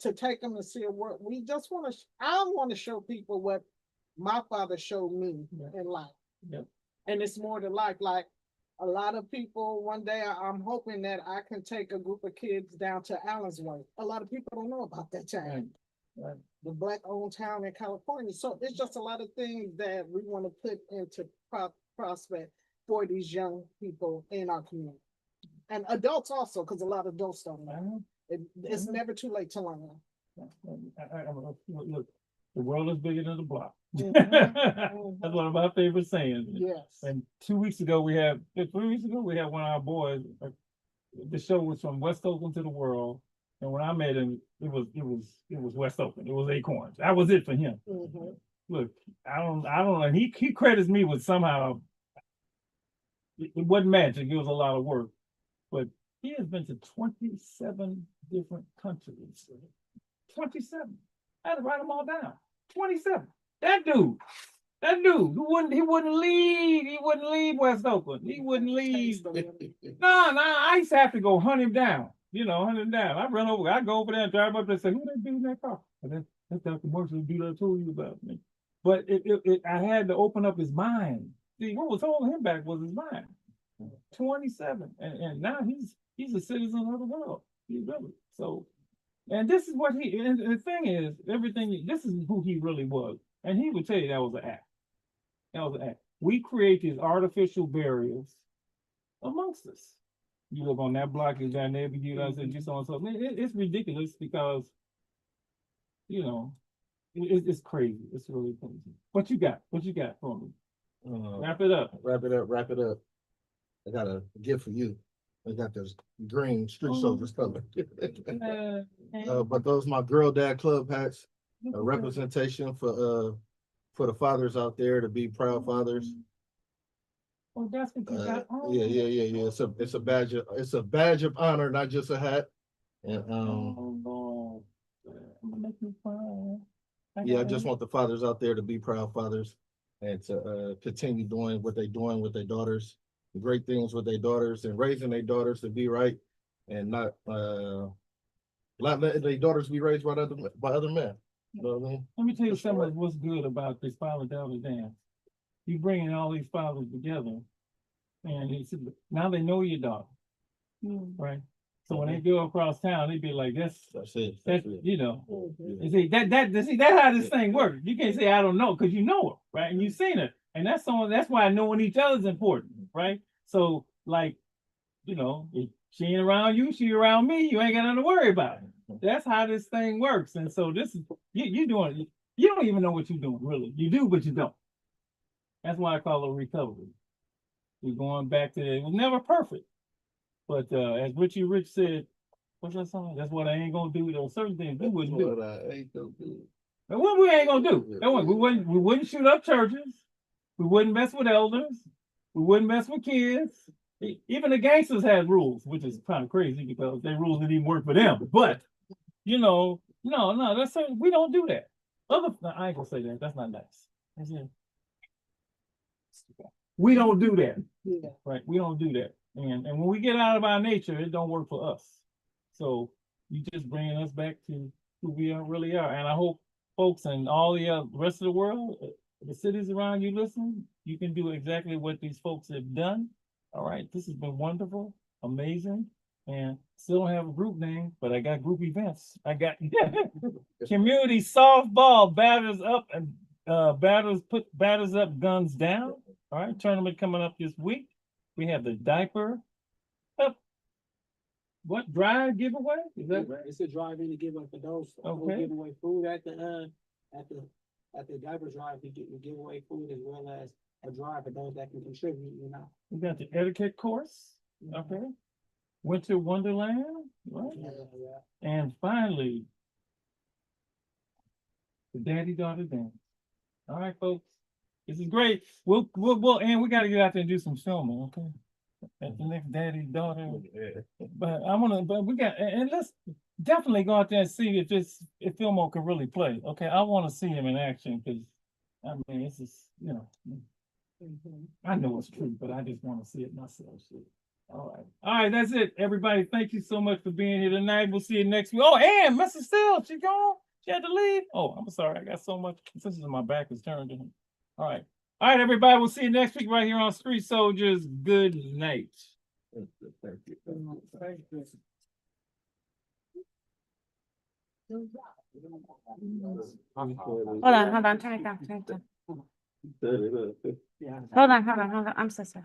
To take them to see a world. We just want to. I want to show people what my father showed me in life, and it's more than life. Like a lot of people, one day I'm hoping that I can take a group of kids down to Allensworth. A lot of people don't know about that town, the Black-owned town in California. So it's just a lot of things that we want to put into prospect for these young people in our community, and adults also, because a lot of adults don't know. It's never too late to learn. Look, the world is bigger than the block. That's one of my favorite sayings. Yes. And 3 weeks ago, we had one of our boys. The show was from West Oakland to the world, and when I met him, it was West Oakland. It was Acorns. That was it for him. Look, I don't know. And he credits me with somehow. It wasn't magic. It was a lot of work, but he has been to 27 different countries. 27. I had to write them all down. 27. That dude, he wouldn't leave West Oakland. He wouldn't leave. No, I used to have to go hunt him down. I run over, I go over there and drive up there and say, who they do in that car? And that's that commercial dude I told you about me. But I had to open up his mind. See, what was holding him back was his mind. 27. And now he's a citizen of the world. He's really so. And this is what and the thing is, this is who he really was. And he would tell you that was an act. That was an act. We create these artificial barriers amongst us. You live on that block, is that neighbor, you guys, and so on and so. It's ridiculous because, it's crazy. It's really crazy. What you got for me? Wrap it up. I got a gift for you. I got this green Street Soldiers color. But those my Girl Dad Club hats, a representation for the fathers out there to be proud fathers. Oh, that's what you got. Yeah. It's a badge of honor, not just a hat. And Lord. I'm gonna make me cry. I just want the fathers out there to be proud fathers and to continue doing what they're doing with their daughters. great things with their daughters and raising their daughters to be right and not letting their daughters be raised by other men. You know what I mean? Let me tell you something of what's good about this father-daughter dance. You bringing all these fathers together, and now they know your daughter, right? So when they go across town, they be like, that's it. You know, you see that's how this thing works. You can't say I don't know because you know her, right? And you've seen her, and that's why knowing each other is important, right? So like, you know, if she ain't around you, she around me. You ain't got nothing to worry about. That's how this thing works. And so this is you doing. You don't even know what you're doing, really. You do, but you don't. That's why I call it recovery. We're going back to it was never perfect. But as Richie Rich said, what's that song? That's what I ain't gonna do. There are certain things we wouldn't do. What I ain't gonna do. And what we ain't gonna do? We wouldn't shoot up churches. We wouldn't mess with elders. We wouldn't mess with kids. Even the gangsters had rules, which is kind of crazy because their rules didn't even work for them. But you know, no, that's we don't do that. I ain't gonna say that. That's not nice. That's it. We don't do that. Right? We don't do that. And when we get out of our nature, it don't work for us. So you just bringing us back to who we really are. And I hope folks and all the rest of the world, the cities around you listen, you can do exactly what these folks have done. All right. This has been wonderful, amazing. And still don't have a group name, but I got group events. I got community softball batters up and put batters up, guns down. All right. Tournament coming up this week. We have the diaper up. What drive giveaway? Is that right? It's a drive-in to give up for those giving away food at the diaper drive. We give away food as well as a drive for those that can contribute. You know, We got the etiquette course. Okay. Winter Wonderland. Right. Yeah. And finally, the daddy-daughter dance. All right, folks. This is great. We'll and we got to get out there and do some filming, okay? At the next daddy-daughter. But we got, and let's definitely go out there and see if Fillmore can really play. Okay, I want to see him in action because, I mean, this is, you know, I know it's true, but I just want to see it myself. All right, that's it, everybody. Thank you so much for being here tonight. We'll see you next week. Oh, and Mrs. Steele, she gone? She had to leave? Oh, I'm sorry. I got so much. This is my back is turned to him. All right, everybody. We'll see you next week right here on Street Soldiers. Good night. Thank you. Hold on, turn it down. Hold on. I'm so sorry.